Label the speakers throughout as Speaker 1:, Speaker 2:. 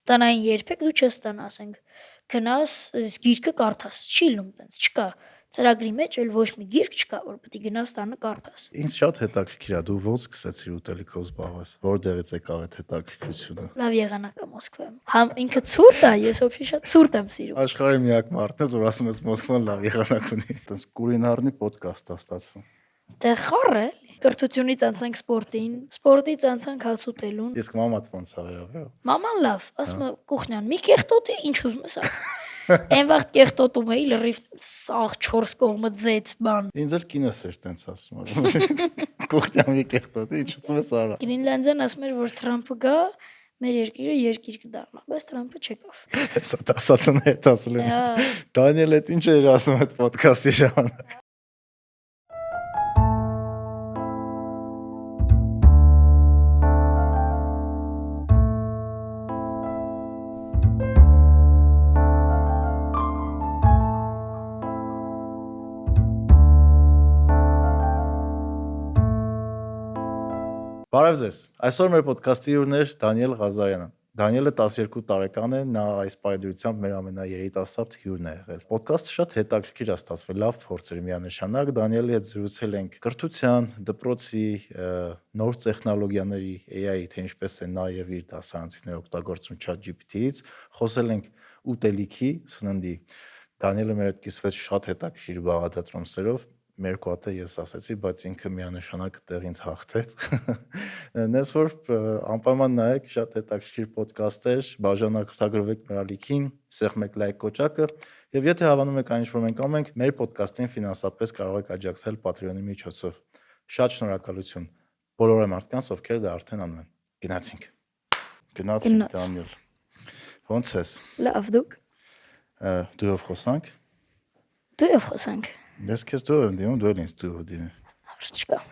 Speaker 1: Տանային երբեք դու չես տան, ասենք, գնաս գիրքը կարդաս, չի լինում տենց, չկա։ Ծրագրի մեջ էլ ոչ մի գիրք չկա, որ պետք է գնաս տանը կարդաս։
Speaker 2: Ինձ շատ հետաքրքիր է, դու ոնց սկսեցիր ուտելիքով զբաղվել։ Որտեղից եկավ այդ հետաքրքրությունը։
Speaker 1: Լավ եղանակ է Մոսկվայում։ Համ ինքը ցուրտ է, ես ոբշե շատ ցուրտ եմ սիրում։
Speaker 2: Աշխարհի միակ մարդն ես, որ ասում ես Մոսկվան լավ եղանակ ունի։ Տենց կուլինարնի ոդկաստ է ստացվում։
Speaker 1: Դե խառ է։ Կրթությունից անցանք սպորտին, սպորտից անցանք հաց ուտելուն։
Speaker 2: Իսկ մամադ ոնց է վերաբերում։
Speaker 1: Մաման լավ, ասում է կուխնյան, մի կեղտոտի, ինչ ուզում ես ա։ Այն վաղ կեղտոտում էի լրիվ սաղ 4 կողմը ձեծ բան։
Speaker 2: Ինձ էլ կինս էր տենց ասում։ Կուխտյամի կեղտոտի, ինչ ուզում ես արա։
Speaker 1: Գրինլանդյան ասում էր, որ Թրամփը գա, մեր երկիրը երկիր կդառնա, բայց Թրամփը չեկավ։
Speaker 2: Հեսա դասատուն հետ ասում եմ։ Դանիել այդ ինչ էր ասում այդ ոդկասթի ժամանակ։ Բարև ձեզ։ Այսօր մեր ոդկասթի հյուրն է Դանիել Ղազարյանը։ Դանիելը 12 տարեկան է, նա այս պայմանությամբ մեր ամենաերիտասարդ հյուրն է եղել։ Ոդկասթը շատ հետաքրքիր է ստացվել, լավ փորձ էր միանշանակ։ Դանիելի հետ զրուցել ենք կրթության, դպրոցի, նոր տեխնոլոգիաների, AI-ի, թե ինչպես է նա եւ իր դասարանցիները օգտագործում ChatGPT-ից, խոսել ենք ուտելիքի, սննդի։ Դանիելը մեր հետ կիսվեց շատ հետաքրքիր բաղադրատոմսերով։ Մեր կողմը ես ասացի, բայց ինքը միանշանակ տեղից հաղթեց։ Նես որ անպայման նայեք, շատ հետաքրքիր ոդկաստ էր, բաժանորդագրվեք մեր ալիքին, սեղմեք լայք կոճակը, եւ եթե հավանում եք այն ինչ որ մենք անում ենք, մեր ոդկասթին ֆինանսապես կարող եք աջակցել Patreon-ի միջոցով։ Շատ շնորհակալություն բոլոր մարդկանց, ովքեր դա արդեն անում են։ Գնացինք Դանիել։ Ոնց ես։
Speaker 1: Լավ դուք։
Speaker 2: Դու ով խոսանք։
Speaker 1: Դու ով խոսանք։
Speaker 2: Ես քեզ դու եմ դիմում, դու ինձ դու դիմի։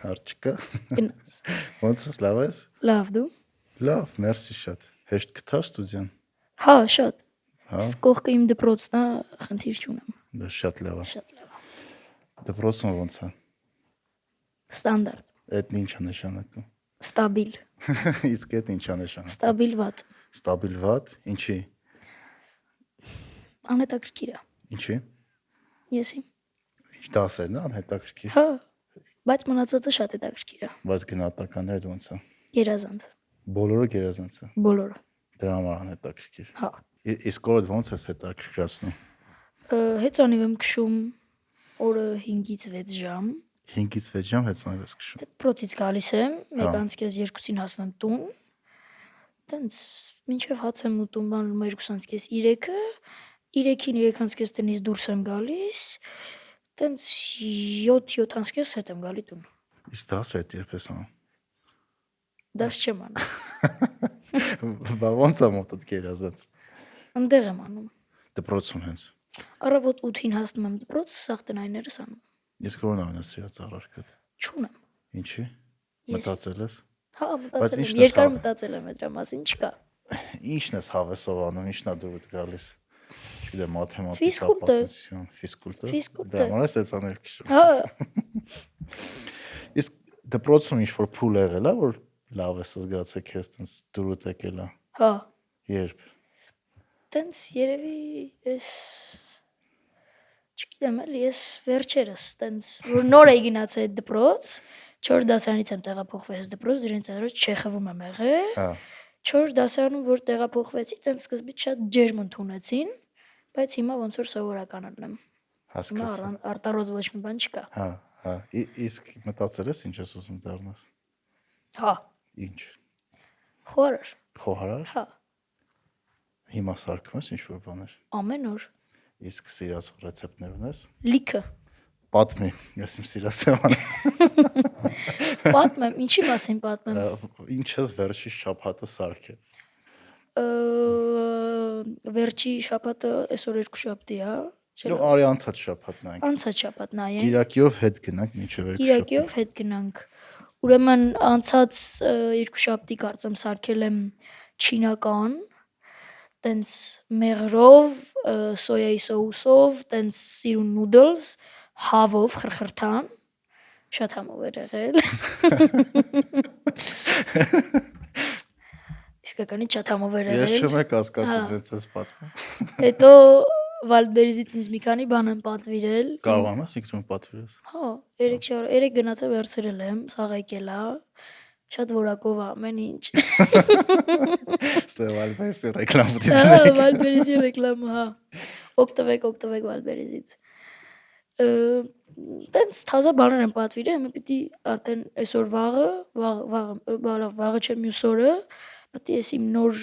Speaker 2: Հարցկա։
Speaker 1: Գնաց։
Speaker 2: Ոնց ես, լավ ես։
Speaker 1: Լավ դու։
Speaker 2: Լավ, մերսի շատ։ Հեշտ գտար ստուդիան։
Speaker 1: Հա, շատ։
Speaker 2: Հա։
Speaker 1: Կողքը իմ դպրոցն է, խնդիր չունեմ։
Speaker 2: Դա շատ լավ է։
Speaker 1: Շատ լավ։
Speaker 2: Դպրոցը ոնց է։
Speaker 1: Ստանդարտ։
Speaker 2: Այդ ինչ է նշանակում։
Speaker 1: Ստաբիլ։
Speaker 2: Իսկ այդ ինչ է նշանակում։
Speaker 1: Ստաբիլ վատ։
Speaker 2: Ստաբիլ վատ, ինչի։
Speaker 1: Անհետաքրքիր է։
Speaker 2: Ինչի։
Speaker 1: Եսի։
Speaker 2: Ինչ դասերն է անհետաքրքիր։
Speaker 1: Հա, բայց մնացածը շատ հետաքրքիր է։
Speaker 2: Բայց գնահատականները ոնց է։
Speaker 1: Գերազանց։
Speaker 2: Բոլորը գերազանց է։
Speaker 1: Բոլորը։
Speaker 2: Դրա համար անհետաքրքիր։
Speaker 1: Հա։
Speaker 2: Իսկ օրդ ոնց ես հետաքրքրացնում։
Speaker 1: Հեծանիվ եմ քշում օրը 5-ից 6 ժամ։
Speaker 2: 5-ից 6 ժամ հեծանիվ ես քշում։
Speaker 1: Դպրոցից գալիս եմ, 1:30-2-ին հասնում եմ տուն։ Տենց մինչև հաց եմ ուտում, բանում 2:30-3-ը, 3-ին 3:30 տնից դուրս եմ գալիս, տենց 7:30 հետ եմ գալի տուն։
Speaker 2: Իսկ դասը երբ ես անում։
Speaker 1: Դաս չեմ անում։
Speaker 2: Բա ոնց է մոտդ գերազանց։
Speaker 1: Այնտեղ եմ անում։
Speaker 2: Դպրոցում հենց։
Speaker 1: Առավոտ 8-ին հասնում եմ դպրոց, սաղ տնայիններս անում։
Speaker 2: Իսկ որն ամենասիրած առարկդ։
Speaker 1: Չունեմ։
Speaker 2: Ինչի։
Speaker 1: Ես-
Speaker 2: Մտածել ես։
Speaker 1: Հա,
Speaker 2: Բայց
Speaker 1: մտածել եմ,
Speaker 2: ի՞նչն ես
Speaker 1: երկար
Speaker 2: անում։
Speaker 1: մտածել եմ դրա մասին, չկա։
Speaker 2: Ինչն ես հավեսով անում, ինչն է դուրդ գալիս։ Չգիտեմ, մաթեմատիկա,
Speaker 1: Ֆիզկուլտը։
Speaker 2: պատմություն, ֆիզկուլտը։
Speaker 1: Ֆիզկուլտը։
Speaker 2: Դրա համար ես հեծանել քշում։
Speaker 1: Հա,
Speaker 2: Իսկ դպրոցում ինչ որ փուլ եղել է, որ լավ ես զգացել քեզ տես դուրդ եկել է։
Speaker 1: հա։
Speaker 2: Երբ։
Speaker 1: Տենց երևի ես չգիտեմ էլի, ես վերջերս տենց որ նոր էի գնացել այդ դպրոց, 4 դասարանից եմ տեղափոխվել այս դպրոց, իրենց առաջ Չեխովում եմ եղել։
Speaker 2: Հա։
Speaker 1: 4 դասարանում որ տեղափոխվեցի, տենց սկզբից շատ ջերմ ընդունեցին, բայց հիմա ոնց որ սովորական եմ։ Հիմա
Speaker 2: Հասկացա։
Speaker 1: արտարոց ոչ մի բան չկա։
Speaker 2: Հա, հա։ Իսկ մտածել ես ինչ ես ուզում դառնաս։
Speaker 1: Հա,
Speaker 2: Ինչ։
Speaker 1: խորար։
Speaker 2: Խոհարար։
Speaker 1: Հա,
Speaker 2: Հիմա սարքում ես ինչ որ բաներ։
Speaker 1: ամեն օր։
Speaker 2: Իսկ սիրած ռեցեպտներ ունես։
Speaker 1: Լիքը։
Speaker 2: Պատմի, ես իմ սիրած թեման։
Speaker 1: Պատմեմ, ինչի մասին պատմեմ։
Speaker 2: Ինչ ես վերջի շաբաթը սարքել։
Speaker 1: Վերջի շաբաթը այսօր երկուշաբթի է, չէ՞։
Speaker 2: Դու արի անցած շաբաթ նայենք։
Speaker 1: Անցած շաբաթ նայենք։
Speaker 2: Կիրակիով հետ գնանք մինչև երկու շաբթ։
Speaker 1: Կիրակիով հետ գնանք։ Ուրեմն անցած երկուշաբթի կարծեմ սարքել եմ չինական, տենց մեղրով, սոյայի սոուսով, տենց սիրուն նուդլս, հավով խրխրթան, շատ համով էր եղել։ Իսկ Իսկականից շատ համովեր
Speaker 2: Ես
Speaker 1: եղել։
Speaker 2: չեմ հասկացում դες պատմում։
Speaker 1: Հետո Վալդբերիզից ինձ մի քանի բան են պատվիրել։
Speaker 2: Կարող եմ ինքնուրույն պատվիրես։
Speaker 1: Հա, 3 գնացա վերցրել եմ, սաղ եկել է։ Շատ որակով ամեն ինչ։
Speaker 2: Ստե Վալբերիսի ռեկլամ
Speaker 1: Հա,
Speaker 2: դիտեք։
Speaker 1: Վալդբերիզի ռեկլամը, հա։ Օգտվեք Վալդբերիզից։ Տենց թազա բաներ են պատվիրել, մենք պիտի արդեն այսօր վաղը չէ մյուս օրը, պիտի ես իմ նոր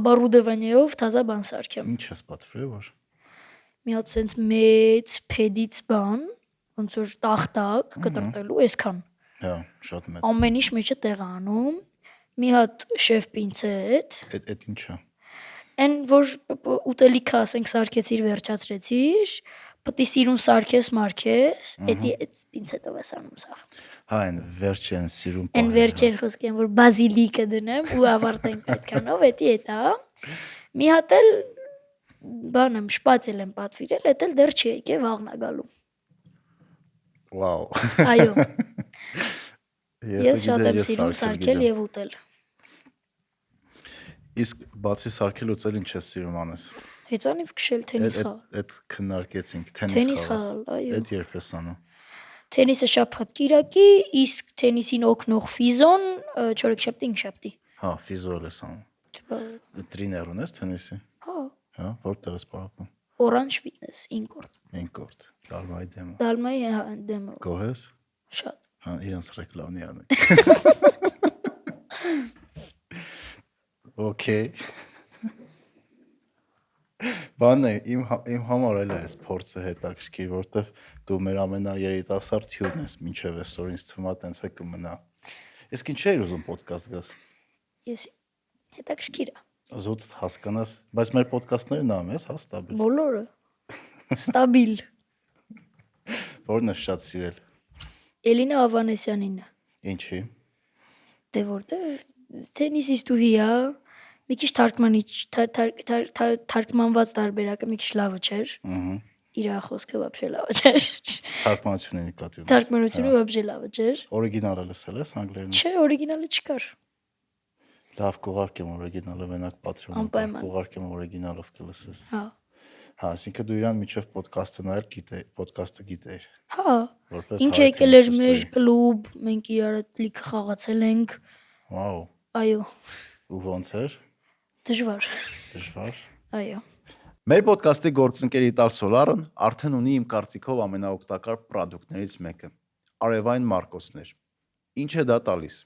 Speaker 1: оборудованиով թազա բան սարքեմ։
Speaker 2: Ինչ ես պատվիրել որ։
Speaker 1: Մի հատ սենց մեծ փեդից բան, ոնց որ տախտակ կտրտելու այսքան։
Speaker 2: Հա, շատ մեծ։
Speaker 1: Ամեն ինչ մեջը տեղ անում, մի հատ շեֆ պինցետ,
Speaker 2: Այդ ինչ է։
Speaker 1: այն որ ուտելիքը ասենք սարքեցիր, վերջացրեցիր, պիտի սիրուն սարքես, մարքես, էդի այդ պինցետով ես անում սա։
Speaker 2: Հա, այն վերջին սիրուն
Speaker 1: Այն վերջին խոսքեն որ բազիլիկը դնեմ ու ավարտենք այդքանով, էդի էտա։ Մի հատ էլ բան եմ շպացել եմ պատվիրել, էդ էլ դեռ չի եկել, վաղն է գալու։
Speaker 2: Վաու։
Speaker 1: Այո։ Ես շատ եմ սիրում սարքել եւ ուտել։
Speaker 2: Իսկ բացի սարքելուց էլ ինչ ես սիրում անես։
Speaker 1: Հեծանիվ քշել, թենիս խաղալ։
Speaker 2: Այդ քննարկեցինք,
Speaker 1: Թենիս
Speaker 2: թենիս
Speaker 1: խաղալ, այո։
Speaker 2: Այդ երբ ես անում։
Speaker 1: Թենիսը շաբաթ կիրակի, իսկ թենիսին օգնող ֆիզոն չորեքշաբթի։
Speaker 2: Հա, ֆիզոլ ես անում։ Տրիներ ունես թենիսի։
Speaker 1: Հա,
Speaker 2: Հա, որտեղ ես պարապում։
Speaker 1: Orange Fitness ինկորտ։
Speaker 2: Ինկորտ, Դալմայի դեմը։
Speaker 1: Դալմայի դեմը
Speaker 2: Գոհես։
Speaker 1: շատ։
Speaker 2: Հա, իրենց ռեկլամնի անեք։ Okay։ Բանը իմ համար էլ է այս փորձը հետաքրքիր, որովհետև դու մեր ամենաերիտասարդ հյուրն ես, մինչև այսօր ինձ թվում է տենց է կմնա։ Իսկ ինչ էր ուզում ոդկաստ գաս։
Speaker 1: Ես հետաքրքիր է։
Speaker 2: Զուտ հասկանաս, բայց մեր ոդկաստներն ամ ես, հա, ստաբիլ։
Speaker 1: Բոլորը ստաբիլ։
Speaker 2: Որն է շատ սիրել։
Speaker 1: Էլինա Ավանեսյանինը։
Speaker 2: Ինչի։
Speaker 1: Դե որտեղ թենիսիստուհի է, մի քիչ թարգմանված տարբերակը մի քիչ լավը չէր։
Speaker 2: Ահա։
Speaker 1: Իր խոսքը вообще լավը չէր։
Speaker 2: Թարգմանությունը նկատի ունես։
Speaker 1: Թարգմանությունը вообще լավը չէր։
Speaker 2: Օրիգինալը լսել ես անգլերեն։
Speaker 1: Չէ, օրիգինալը չկար։
Speaker 2: Լավ կուղարկեմ օրիգինալը, մենակ Patreon-ում
Speaker 1: Անպայման։
Speaker 2: կուղարկեմ օրիգինալով կլսես։
Speaker 1: Հա։
Speaker 2: Հա, այսինքն դու իրան միջև ոդկասթը նայել գիտեի, ոդկասթը գիտեիր։
Speaker 1: Հա։
Speaker 2: Որպես
Speaker 1: Ինքը եկել էր մեր կլուբ, մենք իրար հետ լիքը խաղացել ենք։
Speaker 2: Վաու։
Speaker 1: Այո,
Speaker 2: Ու ոնց էր։
Speaker 1: դժվար։
Speaker 2: Դժվար։
Speaker 1: Այո։
Speaker 2: Մեր ոդկասթի գործընկեր Իտալ Սոլարն արդեն ունի իմ կարծիքով ամենաօգտակար պրոդուկտներից մեկը՝ արևային մարկոսներ։ Ինչ է դա տալիս։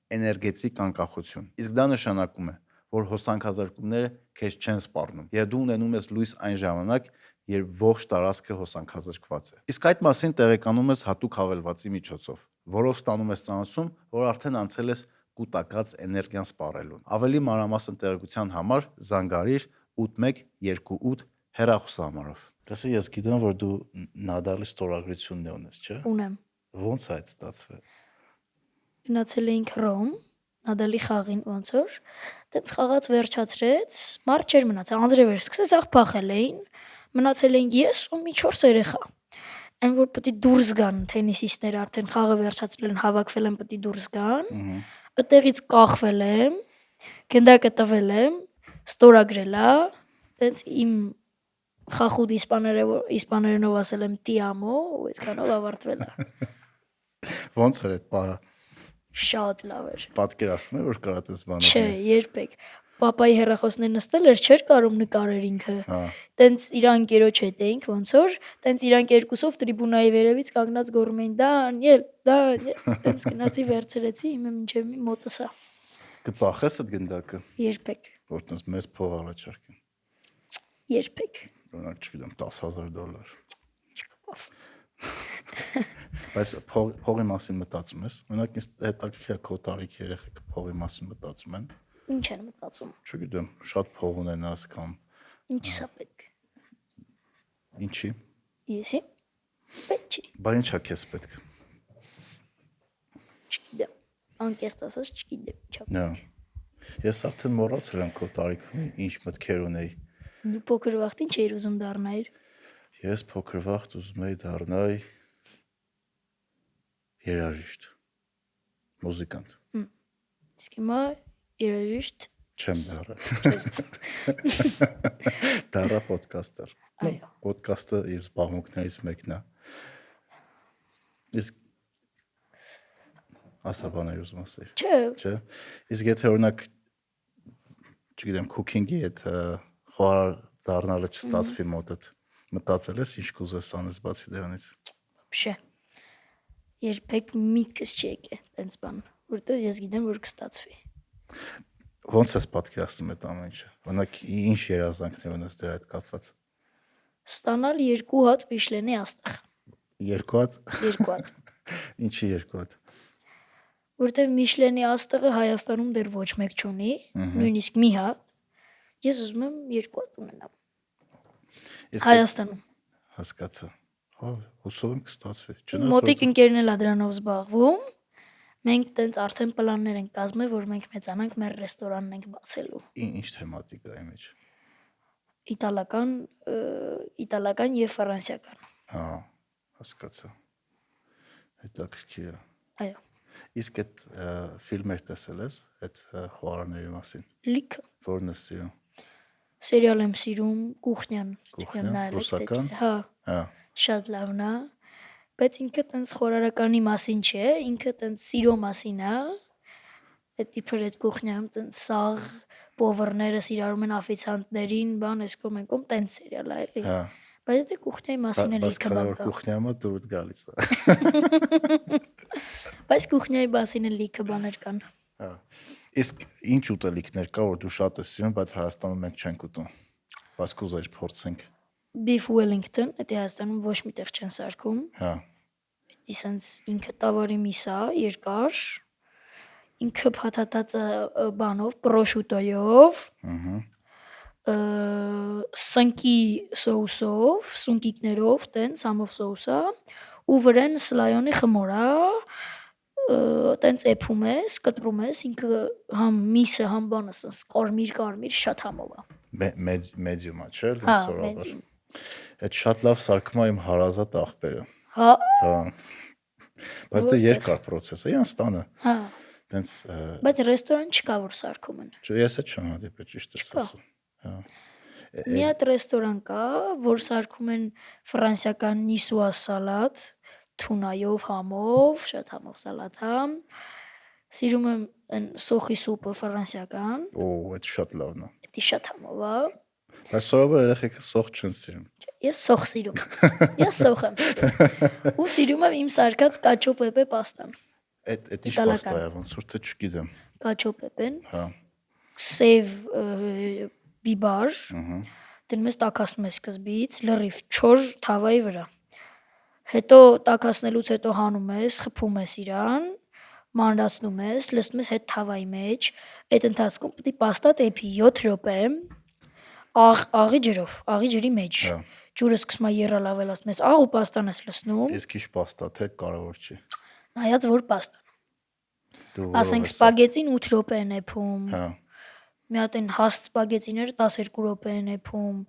Speaker 2: Էներգետիկ անկախություն։ Իսկ դա նշանակում է, որ հոսանքազրկումները քեզ չեն սպառնում, եւ դու ունենում ես լույս այն ժամանակ, երբ ողջ տարածքը հոսանքազրկված է։ Իսկ այդ մասին տեղեկանում ես հատուկ հավելվածի միջոցով, որով ստանում ես ծանոթություն, որ արդեն անցել ես կուտակած էներգիան սպառելուն։ Ավելի մանրամասն տեղեկության համար զանգարիր 8128 հեռախոսահամարով։ Դասը ես գիտեմ, որ դու Նադալի ստորագրությունն ունես, չէ՞։
Speaker 1: Ունեմ։
Speaker 2: Ոնց է այդ ստացվել։
Speaker 1: Գնացել էինք Ռոմ, Նադալի խաղին ոնց որ, տենց խաղաց վերջացրեց, մարդ չէր մնացել, անձրև էր սկսեց, աղ փախել էին, մնացել էինք ես ու մի 4 երեխա։ Այն որ պետք է դուրս գան թենիսիստները արդեն խաղը վերջացրել են, հավաքվել են, պետք է դուրս գան։ Այդտեղից կախվել եմ, գնդակը տվել եմ, ստորագրել է, տենց իմ խախուդ իսպաներենով ասել եմ «Ti amo» ու այդքանով ավարտվել է։
Speaker 2: Ոնց էր այդ պահը։
Speaker 1: Շատ լավ էր։
Speaker 2: Պատկերացնում եմ, որ կարա տես բանը։
Speaker 1: Չէ, երբեք։ Պապայի հեռախոսներ նստել էր, չէր կարում նկարեր ինքը։
Speaker 2: Հա։
Speaker 1: Տենց իր անկերոջ հետ էինք ոնց որ, տենց իրանք երկուսով տրիբունայի վերևից կանգնած գոռում էին Դանիել, տենց գնացի վերցրեցի, հիմա մինչև մի մոտս է։
Speaker 2: Կծախես այդ գնդակը։
Speaker 1: Երբեք։
Speaker 2: Որ տես մեծ փող առաջարկեն։
Speaker 1: Երբեք։
Speaker 2: Օրինակ, չգիտեմ, $10,000։
Speaker 1: Չկապավ։
Speaker 2: Բայց փողի մասին մտածում ես։ Օրինակ, ինձ հետաքրքիր է քո տարիքի երեխեքը փողի մասին մտածում են։
Speaker 1: Ինչ են մտածում։
Speaker 2: Չգիտեմ, շատ փող ունենաս կամ
Speaker 1: Ինչի՞ սա պետք։
Speaker 2: ինչի։
Speaker 1: Եսի։ Պետք չի։
Speaker 2: Բա ինչա քեզ պետք։
Speaker 1: Չգիտեմ։ Անկեղծ ասած չգիտեմ, չա։
Speaker 2: Նա։ Ես արդեն մոռացել եմ քո տարիքում ինչ մտքեր ունեի։
Speaker 1: Դու փոքր վախտ ինչ էիր ուզում դառնալ։
Speaker 2: Ես փոքր վաղ ուզում էի դառնալ երաժիշտ, մուզիկանտ։
Speaker 1: Իսկ հիմա Երևիշտ։
Speaker 2: Չեմ դառը։ Դառա ոդկասթեր։
Speaker 1: Այո։
Speaker 2: Ոդկասթը իր զբաղմունքներից մեկն է։ Իսկ ասա բաներ ուզում ասել։ Չէ։ Իսկ եթե օրինակ չգիտեմ cooking-ի հետ խոհարար դառնալը չստացվի մոտդ, մտածել ես ինչ կուզես անես բացի դրանից։
Speaker 1: Вообще երբեք միտքս չի եկել տենց բան, որտեղ ես գիտեմ որ կստացվի։
Speaker 2: Ոնց ես պատկերացնում այդ ամեն ինչը։ Օրինակ ինչ երազանքներ ունես դրա հետ կապված։
Speaker 1: Ստանալ 2 հատ Միշլենի աստղ։
Speaker 2: 2 հատ։
Speaker 1: 2 հատ։
Speaker 2: Ինչի 2 հատ։
Speaker 1: Որտեղ Միշլենի աստղը Հայաստանում դեռ ոչ մեկ չունի, նույնիսկ մի հատ։ Ես ուզում եմ 2 հատ ունենամ։ Հայաստանում։
Speaker 2: Հասկացա։ Հա, հուսով եմ կստացվի։
Speaker 1: Մոտիկ ընկերն էլ դրանով զբաղվում։ Մենք տենց արդեն պլաններ ենք կազմել, որ մենք մեծանանք, մեր ռեստորանն ենք բացելու։
Speaker 2: Ինչ թեմատիկայի մեջ։
Speaker 1: Իտալական եւ ֆրանսիական։
Speaker 2: Հա, հասկացա։ Հետաքրքիր է։
Speaker 1: Այո։
Speaker 2: Իսկ այդ ֆիլմեր տեսել ես այդ խոհարարների մասին։
Speaker 1: Լիքը։
Speaker 2: Որն ես սիրում։
Speaker 1: Սերիալ եմ սիրում, Կուխնյան։
Speaker 2: Ռուսական։
Speaker 1: Հա։
Speaker 2: Հա։
Speaker 1: Շատ լավն է։ Բայց ինքը տենց խորարականի մասին չէ, ինքը տենց սիրո մասին է։ Այդ տիպը այդ Կուխնյամ տենց սաղ պովերները սիրարում են օֆիցիանտներին, բան էս կոմ են կոմ տենց սերիալ է էլի։
Speaker 2: Հա։
Speaker 1: Բայց դե Կուխնյայի մասին էլ լիքը բան կա։
Speaker 2: Կուխնյամը դուրս գալիս է։
Speaker 1: Բայց Կուխնյայի մասին էլ լիքը բաներ կան։
Speaker 2: Հա։ Իսկ ինչ ուտելիքներ կա, որ դու շատ ես սիրում, բայց Հայաստանում մենք չենք ուտում։ Բայց կուզեիր փորձենք։
Speaker 1: Beef Wellington, դա Հայաստանում ոչ միտեղ չեն սարքում։
Speaker 2: Հա։
Speaker 1: Իսենց ինքը տավարի միս է, երկար։ Ինքը փաթաթած բանով, պրոշուտոյով։ Սնկի սոուսով, սունկիկներով, տենց համով սոուսա, ու վրան սլայոնի խմոր է, տենց էփում ես, կտրում ես, ինքը համ միսը, համ բանը սենց կարմիր, շատ համով է։
Speaker 2: Մեդիում է, չէ՞,
Speaker 1: Հա,
Speaker 2: սորաբար։
Speaker 1: մեդիում։
Speaker 2: Այդ շատ լավ սարքում է իմ հարազատ աղբերը։
Speaker 1: Հա։
Speaker 2: Հա։ Բայց դա երկար process է, յանց տանը։
Speaker 1: Հա։
Speaker 2: Տենց
Speaker 1: Բայց ռեստորան չկա, որ սարքում են։
Speaker 2: Չէ, ես էլ չեմ հանդիպել, ճիշտ ես ասում։ Հա։
Speaker 1: Մի հատ ռեստորան կա, որ սարքում են ֆրանսիական նիսուա սալատ, թունայով, համով, շատ համով սալատ հա։ Սիրում եմ այն սոխի սուպը ֆրանսիական։
Speaker 2: Օ, այդ շատ լավն է։
Speaker 1: Դա շատ համով է։
Speaker 2: Բայց սովորաբար երեխեքը սոխ չեն սիրում։
Speaker 1: Ես սոխ սիրում։ Ես սոխ եմ սիրում։ Ու սիրում եմ իմ սարկած կաչո պեպե պաստան։
Speaker 2: Այդ ինչ պաստա է, ոնց որ թե չգիտեմ։
Speaker 1: Կաչո պեպեն։
Speaker 2: Հա։
Speaker 1: Սև բիբար։ Դնում ես տաքացնում ես սկզբից, լրիվ չոր թավայի վրա։ Հետո տաքացնելուց հետո հանում ես, խփում ես իրան, մանրացնում ես, լցնում ես այդ թավայի մեջ, այդ ընթացքում պետք է պաստա տեփի 7 րոպե աղի ջրով, աղի ջրի մեջ։ Ջուրը սկսում է եռալ ավելացնում ես, աղ ու պաստան ես լցնում։
Speaker 2: Իսկ ինչ պաստա թե կարևոր չի։
Speaker 1: Նայած որ պաստան։ Ասենք սպագետին 8 րոպե են էփում։
Speaker 2: Հա։
Speaker 1: Մի հատ այն հաստ սպագետիները 12 րոպե են էփում,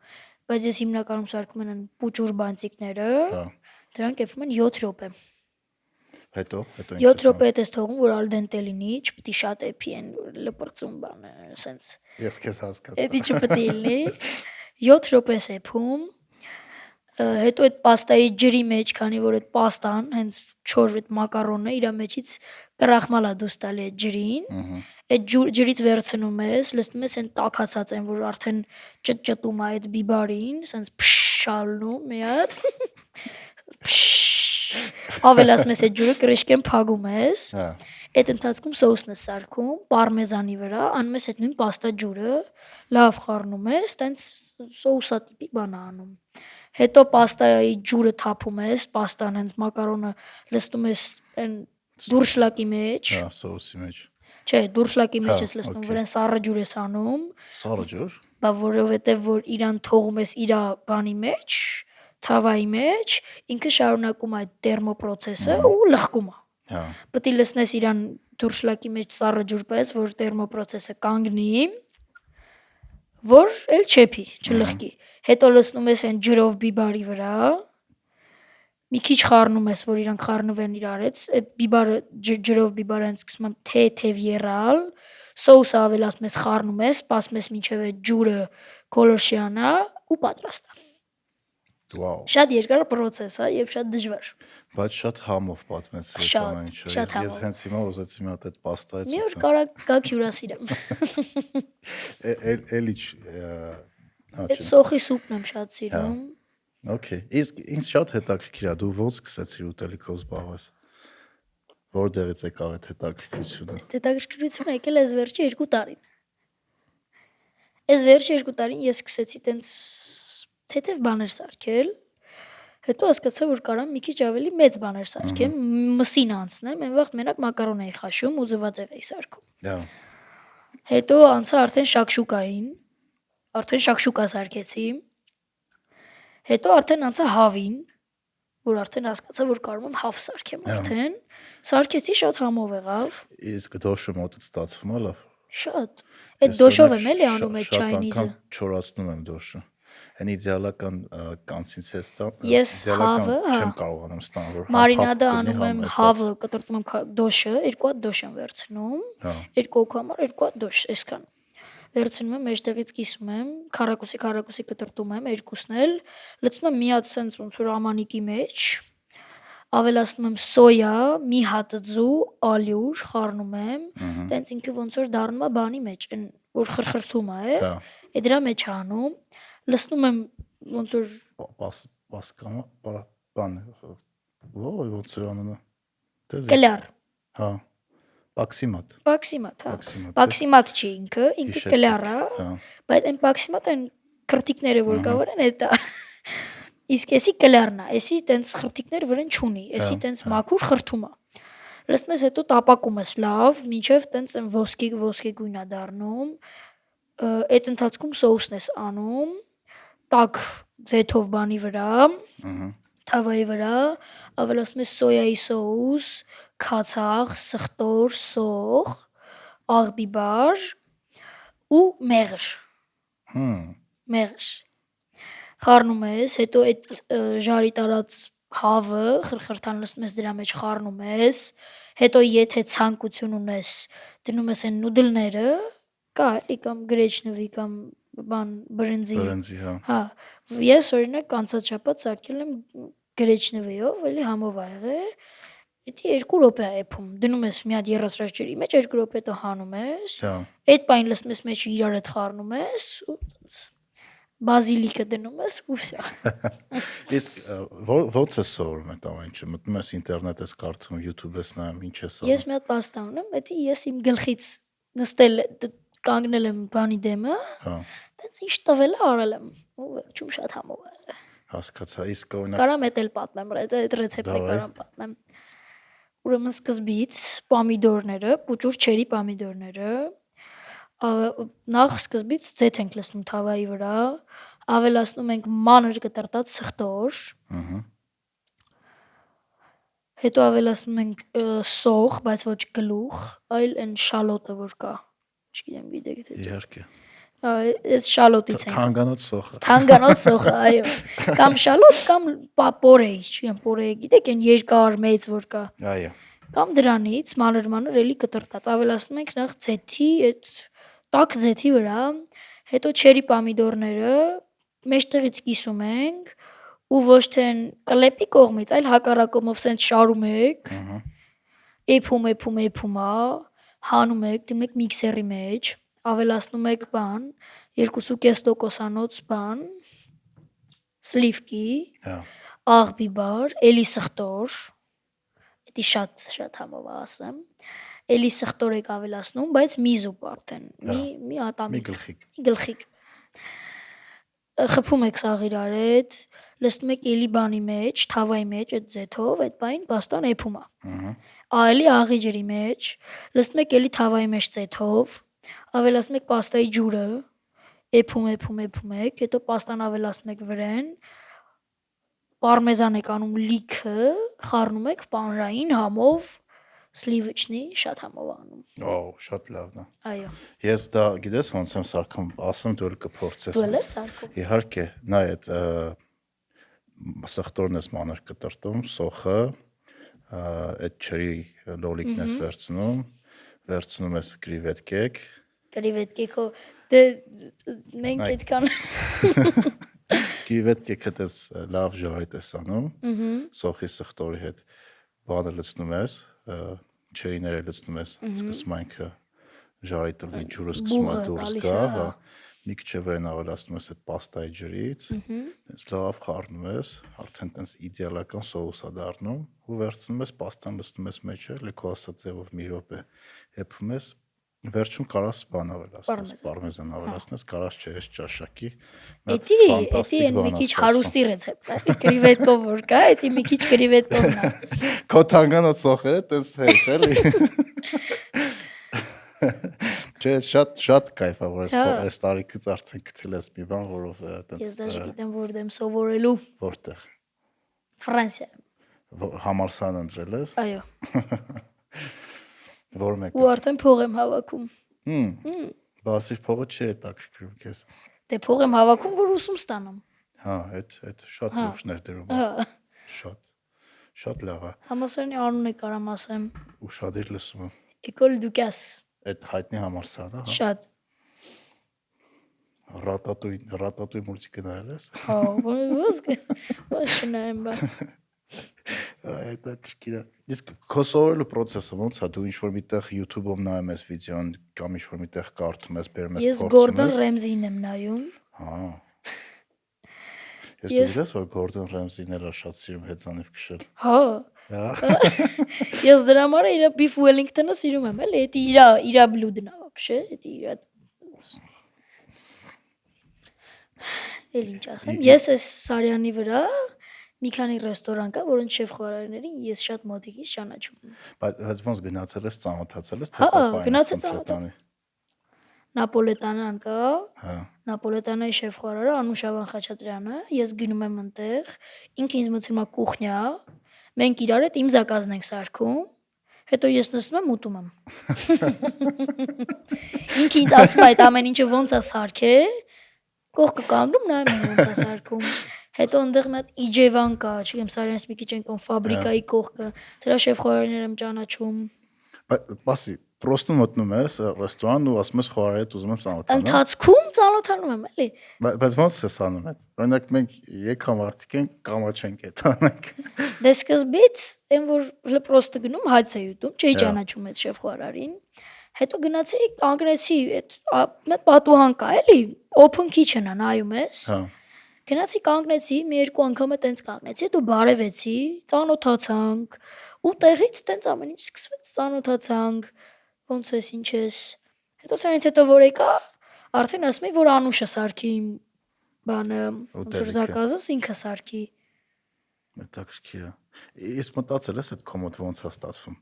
Speaker 1: բայց ես հիմնականում սարքում են պուճուր բանտիկները, դրանք էփում են 7 րոպե։
Speaker 2: Հետո
Speaker 1: 7 րոպե հետ ես թողում, որ al dente լինի, չպետք է շատ էփի են, որ լպրծում բանը, սենց։
Speaker 2: Ես քեզ հասկացա։
Speaker 1: Էդի չպետք է լինի։ 7 րոպե ես էփում, հետո այդ պաստայի ջրի մեջ, քանի որ այդ պաստան, հենց չոր այդ մակարոնը իր մեջից կրախմալ է դուրս տալի այդ ջրին, այդ ջրից վերցնում ես, լցնում ես այն տաքացած այն, որ արդեն ճտճտում է այդ բիբարին, սենց փշալնում մի հատ։ Ավելացնում ես այդ ջուրը, կրիշկեն փագում ես։ Այդ ընթացքում սոուսն ես սարքում, պարմեզանի վրա, անում ես այդ նույն պաստա ջուրը, լավ խառնում ես, տենց սոուսա տիպի բան անում։ Հետո պաստայի ջուրը թափում ես, պաստան հենց մակարոնը լցնում ես այն դուրշլակի մեջ։
Speaker 2: Հա, սոուսի մեջ։
Speaker 1: Չէ, դուրշլակի մեջ ես լցնում, վրան սառը ջուր ես անում։
Speaker 2: Սառը ջուր։
Speaker 1: Բա որովհետև որ իրան թողում ես իր բանի մեջ, թավայի մեջ, ինքը շարունակում է այդ տերմոպրոցեսը ու լղկում է։
Speaker 2: Հա։
Speaker 1: Պետք է լցնես իրան դուրշլակի մեջ սառը ջուր պես, որ տերմոպրոցեսը կանգնի, որ էլ չեփի, չլղկի։ Հետո լցնում ես այն ջրով բիբարի վրա, մի քիչ խառնում ես, որ իրանք խառնվեն իրար հետ, այդ բիբարը ջրով բիբարը հենց սկսում է թեթև եռալ, Սոուսը ավելացնում ես, խառնում ես, սպասում ես մինչև այդ ջուրը գոլորշիանա ու պատրաստ է։
Speaker 2: Վաու։
Speaker 1: Շատ երկար process է եւ շատ դժվար։
Speaker 2: Բայց շատ համով պատմեցի այդ ամեն ինչը։
Speaker 1: Շատ
Speaker 2: Ես
Speaker 1: համով։
Speaker 2: հենց հիմա ուզեցի մի հատ այդ պաստայից
Speaker 1: Մի օր կարա գաք հյուրասիրեմ։
Speaker 2: էլի
Speaker 1: Այդ սոխի սուպն եմ շատ սիրում։
Speaker 2: Okay, իսկ ինձ շատ հետաքրքիր է, դու ոնց սկսեցիր ուտելիքով զբաղվել։ Որտեղից եկավ այդ հետաքրքրությունը։
Speaker 1: Հետաքրքրությունը եկել էս վերջի 2 տարին։ Այս վերջի 2 տարին ես սկսեցի տենց թեթև բաներ սարքել։ Հետո հասկացա, որ կարամ մի քիչ ավելի մեծ բաներ սարքեմ, մսին անցնեմ, այն վաղ մենակ մակարոն էի խաշում ու ձվածեղ էի սարքում։
Speaker 2: Դա։
Speaker 1: Հետո անցա արդեն շակշուկային, արդեն շակշուկա սարքեցի։ Հետո արդեն անցա հավին, որ արդեն հասկացա, որ կարող եմ հավ սարքեմ արդեն։ Սարքեցի, շատ համով եղավ։
Speaker 2: Իսկ դոշը մոտդ ստացվում է լավ։
Speaker 1: Շատ։ Այդ դոշով եմ էլի անում այդ չայնիզը։
Speaker 2: Չորացնում եմ դոշը։ Այն իդեալական կոնսիստենսը
Speaker 1: Ես հավը,
Speaker 2: չեմ կարողանում ստանալ, որ
Speaker 1: մարինադը անում եմ, հավը կտրտում եմ դոշը, 2 հատ դոշ եմ վերցնում, 2 հոգու համար 2 հատ դոշ, այսքան։ Վերցնում եմ, մեջտեղից կիսում եմ, քառակուսի կտրտում եմ, երկուսն էլ, լցնում եմ մի հատ սենց ոնց որ ամանիկի մեջ, ավելացնում եմ սոյա, մի հատ ձու, ալյուր, խառնում եմ, տենց ինքը ոնց որ դառնում է բանի մեջ, այն որ խրխրթում է, է դրա մեջ անում, լցնում եմ ոնց որ
Speaker 2: պասկամա, բան, ոնց էր անունը։
Speaker 1: կլյար։
Speaker 2: Հա։ Պաքսիմատ։
Speaker 1: Պաքսիմատ, հա։ Պաքսիմատ չի ինքը կլյար է, բայց այն պաքսիմատ այն քրտիկները որ կա որ են էտա։ Իսկ էսի կլյարն է, էսի տենց խրտիկներ վրան չունի, էսի տենց մաքուր խրթում է։ Լսում ես հետո տապակում ես լավ, մինչև տենց ոսկե գույն է դառնում։ Այդ ընթացքում սոուսն ես անում, տաք ձեթով բանի վրա, թավայի վրա, ավելացնում ես սոյայի սոուս, քացախ, սխտոր, սող, աղբիբար ու մեղր։ Մեղր։ Խառնում ես, հետո այդ ժարի տարած հավը խրխրթան լցնում ես դրա մեջ խառնում ես, հետո եթե ցանկություն ունես, դնում ես այն նուդլները, կա էլի կամ գրեչնվի կամ բան բրինձի, հա, ես օրինակ անցած շաբաթ սարքել եմ գրեչնվիով, էլի համով ա եղել, դա 2 րոպե է էփում, դնում ես մի հատ երասրած ջրի մեջ, 2 րոպե հետո հանում ես, այդ պայն լցնում ես մեջ իրար հետ խառնում ես, ու բազիլիկը դնում ես ու վсё։
Speaker 2: Իսկ ո՞նց է սովորում այդ ամեն ինչը, մտնում ես ինտերնետ ես կարդում, YouTube ես նայում, ինչ ես անում։
Speaker 1: Ես մի հատ պաստա ունեմ, դա ես իմ գլխից նստել կանգնել եմ բանի դեմը, տենց ինչ տվել է արել եմ, ու վերջում շատ համով է եղել։
Speaker 2: Հասկացա, իսկ օրինակ
Speaker 1: Կարամ էդ էլ պատմեմ, այդ ռեցեպտը կարամ պատմեմ։ Ուրեմն սկզբից պոմիդորները, պուճուր չերի պոմիդորները, նախ սկզբից ձեթ ենք լցնում թավայի վրա, ավելացնում ենք մանր կտրտած սխտոր, հետո ավելացնում ենք սող, բայց ոչ գլուխ, այլ այն շալոտը որ կա, չգիտեմ գիտեք թե։
Speaker 2: Իհարկե։
Speaker 1: Այդ շալոտից ենք։
Speaker 2: Թանգանոց սոխը։
Speaker 1: Թանգանոց սոխը, այո։ Կամ շալոտ, կամ պորեյ, չգիտեմ, պորեյ գիտեք, այն երկար մեծ որ կա։
Speaker 2: Այո։
Speaker 1: Կամ դրանից մանր էլի կտրտած, ավելացնում ենք նախ ձեթի, այդ տաք ձեթի վրա, հետո չերի պոմիդորները մեջտեղից կիսում ենք ու ոչ թե կլեպի կողմից, այլ հակառակումով սենց շարում եք, էփում ա, հանում եք, դնում եք միքսերի մեջ, ավելացնում եք բան, 2.5% բան, սլիվկի, աղբիբար, էլի սխտոր, դա շատ համով ասեմ, էլի սխտոր եք ավելացնում, բայց մի զուպ արդեն, մի ատամիկ, մի գլխիկ։ Խփում եք սաղ իրար հետ, լցնում եք էլի բանի մեջ, թավայի մեջ, այդ ձեթով, այդ բային պաստան էփում ա։ Էլի աղի ջրի մեջ, լցնում եք էլի թավայի մեջ ձեթով, ավելացնում եք պաստայի ջուրը, էփում եք, հետո պաստան ավելացնում եք վրան, պարմեզան եք անում լիքը, խառնում եք պանրային համով, սլիվիչնի շատ համով անում։
Speaker 2: Օ, շատ լավն է։
Speaker 1: Այո։
Speaker 2: Ես դա գիտես ոնց եմ սարքում, ասեմ դու էլ կփորձես։
Speaker 1: Դու ես սարքում։
Speaker 2: Իհարկե, նայ այդ սխտորն ես մանր կտրտում, սոխը, այդ չրի լոլիկն ես վերցնում ես կրիվետ կեկ,
Speaker 1: Կրիվետկեքո դե մենք
Speaker 2: Այ։
Speaker 1: այդքան
Speaker 2: Կրիվետկեքը դες լավ ժարիտ ես անում, սոխի սխտորի հետ բանը լցնում ես, չերիները լցնում ես, սկսում այնքը ժարի տրվի ջուրը սկսում է
Speaker 1: Բուղը
Speaker 2: դուրս
Speaker 1: տալիս
Speaker 2: գա,
Speaker 1: է,
Speaker 2: հա, մի քիչ վրան ավելացնում ես այդ պաստայի ջրից, դες լավ խառնում ես, արդեն դες իդեալական սոուս է դառնում, ու վերցնում ես պաստան լցնում ես մեջը, լիքո ասած ձևով մի րոպե եփում ես, վերջում կարաս բան ավելացնես, պարմեզան ավելացնես, կարաս չէ, այս ճաշակի
Speaker 1: Էդի են մի քիչ հարուստի ռեցեպտ է, կրիվետկով որ կա, էդի մի քիչ կրիվետկովն է։
Speaker 2: Քո թանգանոց սոխերը տես հետ, էլի։ Չէ, շատ կայֆ է, որ այս տարիքից արդեն գտել ես մի բան, որով տես
Speaker 1: Ես դաժե գիտեմ որտեղ եմ սովորելու։
Speaker 2: Որտեղ։
Speaker 1: Ֆրանսիա։
Speaker 2: Համալսարան ընտրել ես։
Speaker 1: Այո։
Speaker 2: Որ մեկը։
Speaker 1: Ու արդեն փող եմ հավաքում։
Speaker 2: Բասի փողը չի հետաքրքրում քեզ։
Speaker 1: Դե փող եմ հավաքում, որ ուսում ստանամ։
Speaker 2: Հա, այդ շատ լուրջ դերում է։ Շատ լավ է։
Speaker 1: Համալսարանի անունը կարամ ասեմ։
Speaker 2: Ուշադիր լսում եմ։
Speaker 1: École du Casse։
Speaker 2: Այդ հայտնի համալսարանը, հա։
Speaker 1: Շատ։
Speaker 2: Ռատատույ մուլտիկը նայել ես։
Speaker 1: Հա, ո՞ս չնայեմ բա։
Speaker 2: Հետաքրքիր է։ Իսկ քո սովորելու process-ը ոնց է, դու ինչ-որ միտեղ YouTube-ում նայում ես վիդեոն կամ ինչ-որ միտեղ կարդում ես, բերում ես
Speaker 1: Ես
Speaker 2: փորձում
Speaker 1: Գորդոն
Speaker 2: ես։
Speaker 1: Ռեմզին եմ նայում։
Speaker 2: Հա։ Ես դու ես որ Գորդոն Ռեմզին էլ շատ սիրում հեծանիվ քշել։
Speaker 1: Հա։ Ես դրա համար իր Beef Wellington-ը սիրում եմ, էլի, դա իր բլուդն է, вообще, դա իր Էլ ինչ ասեմ, ես այս Սարյանի վրա մի քանի ռեստորան կա, որոնց շեֆ-խորհարարներին ես շատ մոտիկից ճանաչում եմ։
Speaker 2: Բայց ոնց գնացել ես, ծանոթացել ես,
Speaker 1: Հա, գնացել ծանոթացել։ Նապոլետանան կա։
Speaker 2: Հա։
Speaker 1: Նապոլետանայի շեֆ-խորհարարը Անուշավան Խաչատրյանը, ես գնում եմ այնտեղ, ինքը ինձ մտցնում է կուխնյա, մենք իրար հետ իմ զակազն ենք սարքում, հետո ես նստում եմ ուտում եմ։ Ինքը ինձ ասում է այդ ամեն ինչը ոնց է սարքել, կողքը կանգնում նայում եմ ոնց է սարքում։ Հետո այնտեղ մի հատ Իջևան կա, չգիտեմ, Սարյանից մի քիչ այնքան ֆաբրիկայի կողքը, դրա շեֆ-խորհարարներ եմ ճանաչում։
Speaker 2: Բասի, պրոստը մտնում ես ռեստորան ու ասում ես խորհարարի հետ ուզում եմ ծանոթանալ։
Speaker 1: Ընթացքում ծանոթանում եմ, էլի։
Speaker 2: Բայց ոնց ես անում այդ։ Օրինակ մենք եկամարտիկ ենք, կամաչենք այդ անենք։
Speaker 1: Դե սկզբից այն որ պրոստը գնում հաց է ուտում, չէի ճանաչում այդ շեֆ-խորհարարին։ Հետո գնացի, կանգնեցի, այդ պատուհան կա, էլի, open kitchen-ը նայում ես։
Speaker 2: Հա։
Speaker 1: Գնացի կանգնեցի, մի երկու անգամ է տենց կանգնեցի, հետո բարևեցի, ծանոթացանք, ու տեղից տենց ամեն ինչ սկսվեց, ծանոթացանք, ոնց ես, ինչ ես։ Հետո սրանից հետո որ եկա, արդեն ասում էի, որ Անուշը սարքի իմ բանը, ոնց որ զակազս ինքը սարքի։
Speaker 2: Հետաքրքիր է։ Իսկ մտածել ես այդ կոմոդ ոնց է ստացվում։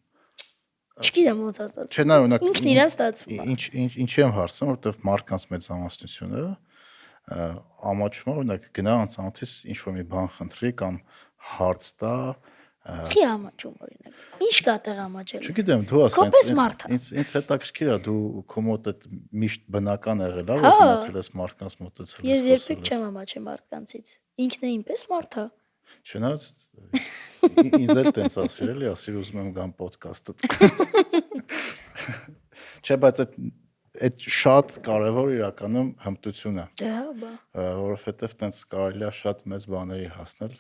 Speaker 1: Չգիտեմ ոնց է ստացվում։
Speaker 2: Չէ, նա օրինակ
Speaker 1: ինքն իրան ստացվում է։
Speaker 2: Ինչի եմ հարցնում, որովհետև մարդկանց մեծամասնությունը ամաչում է, օրինակ գնա անծանոթից ինչ-որ մի բան խնդրի կամ հարց տա։
Speaker 1: Չի ամաչում օրինակ։ Ինչ կա տեղ ամաչելու։
Speaker 2: Չգիտեմ, դու
Speaker 1: Կոպես մարդ է։
Speaker 2: ինձ հետաքրքիր է, դու կոմոդ այդ միշտ բնական եղել է, որ գնացել ես մարդկանց մոտեցել ես։
Speaker 1: Ես երբեք չեմ ամաչել մարդկանցից։ Ինքն է ինպես մարդ է։
Speaker 2: Չնայած ինձ էլ տենց ասիր էլի, ասիր ուզում եմ գամ ոդքասթը։ Չէ, բայց այդ շատ կարևոր իրականում հմտություն է։
Speaker 1: Դե հա, բա։
Speaker 2: Որովհետև տենց կարելի է շատ մեծ բաների հասնել։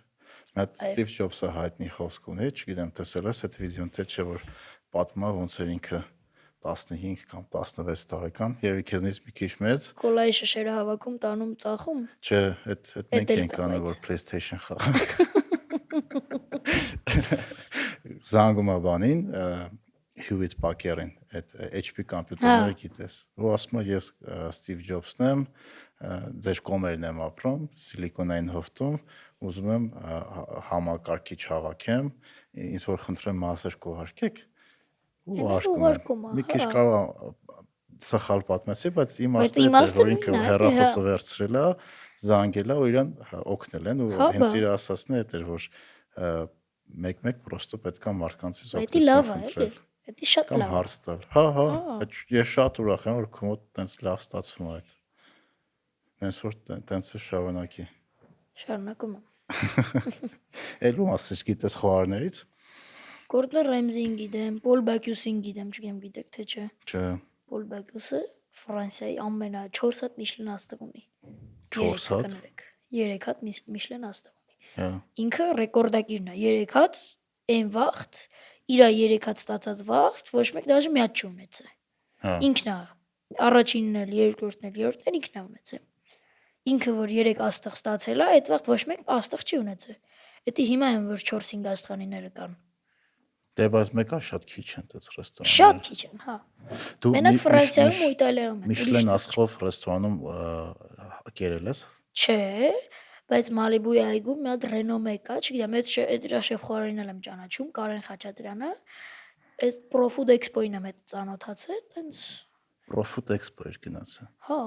Speaker 2: Մի հատ Ստիվ Ջոբսը հայտնի խոսք ունի, չգիտեմ տեսել ես այդ վիդեոն թե չէ, որ պատմում է ոնց էր ինքը 15 կամ 16 տարեկան, երևի քեզնից մի քիչ մեծ։
Speaker 1: Կոլայի շշերը հավաքում, տանում, ծախում։
Speaker 2: Չէ, այդ մենք ենք անում, որ PlayStation խաղանք։ Զանգում է բանին, Հյուիթ Պակերին, այդ HP կոմպյուտերները գիտես։ Ու ասում է ես Ստիվ Ջոբսն եմ, ձեր կոմերն եմ ապրում, Սիլիկոնային հովտում, ուզում եմ համակարգիչ հավաքեմ, ինձ որ խնդրեմ մասեր կուղարկեք։ Ու արկում եմ։ Մի քիչ կարող սխալ պատմեցի, բայց իմաստը է, որ ինքը հեռախոսը վերցրել է, զանգել է ու իրան օգնել են ու հենց իր ասածն է դա որ մեկ-մեկ պրոստը պետքա մարկանցից օգնություն խնդրել։
Speaker 1: Դա շատ լավ է։
Speaker 2: Կամ հարց տալ։ Հա, ես շատ ուրախ եմ, որ քմոդ տենց լավ ստացվում է այդ։ Հենց որ տենց է շարունակի։
Speaker 1: Շարունակում եմ։
Speaker 2: Ելում ասես գիտես խոհարներից։
Speaker 1: Գորդոն Ռեմզին գիտեմ, Պոլ Բակյուսին գիտեմ, չգիտեմ գիտեք թե չէ։
Speaker 2: Չէ։
Speaker 1: Պոլ Բակյուսը Ֆրանսիայի ամենա 4 հատ Միշլեն աստղ ունի։
Speaker 2: 4 հատ։
Speaker 1: 3 հատ Միշլեն աստղ ունի։
Speaker 2: Հա։
Speaker 1: Ինքը ռեկորդակիրն է, 3 հատ այն վաղտ, իր 3 հատ ստացած վաղտ, ոչ մեկ դաժե մի հատ չունեցել։
Speaker 2: Հա։
Speaker 1: Ինքն է առաջինն էլ, երկրորդն էլ, երրորդն էլ ինքն է ունեցել։ Ինքը որ 3 աստղ ստացել է, այդ վաղտ ոչ մեկ աստղ չի ունեցել։ Դա հիմա են որ 4-5 աստղանիները կան։
Speaker 2: Դե բայց մեկը շատ քիչ են դες ռեստորանը։
Speaker 1: Շատ քիչ են, հա։
Speaker 2: Դու
Speaker 1: Մենակ Ֆրանսիայում ու Իտալիայում են։
Speaker 2: Միշլեն աստղով ռեստորանում կերել ես։
Speaker 1: Չէ, բայց Մալիբուի այգում մի հատ ռենոմե կա, չգիտեմ, այդ դրա շեֆ-խորհարին եմ ճանաչում, Կարեն Խաչատրյանը։ Այդ Profood Expo-ին եմ հետ ծանոթացել, տենց
Speaker 2: Profood Expo էր գնացել։
Speaker 1: հա։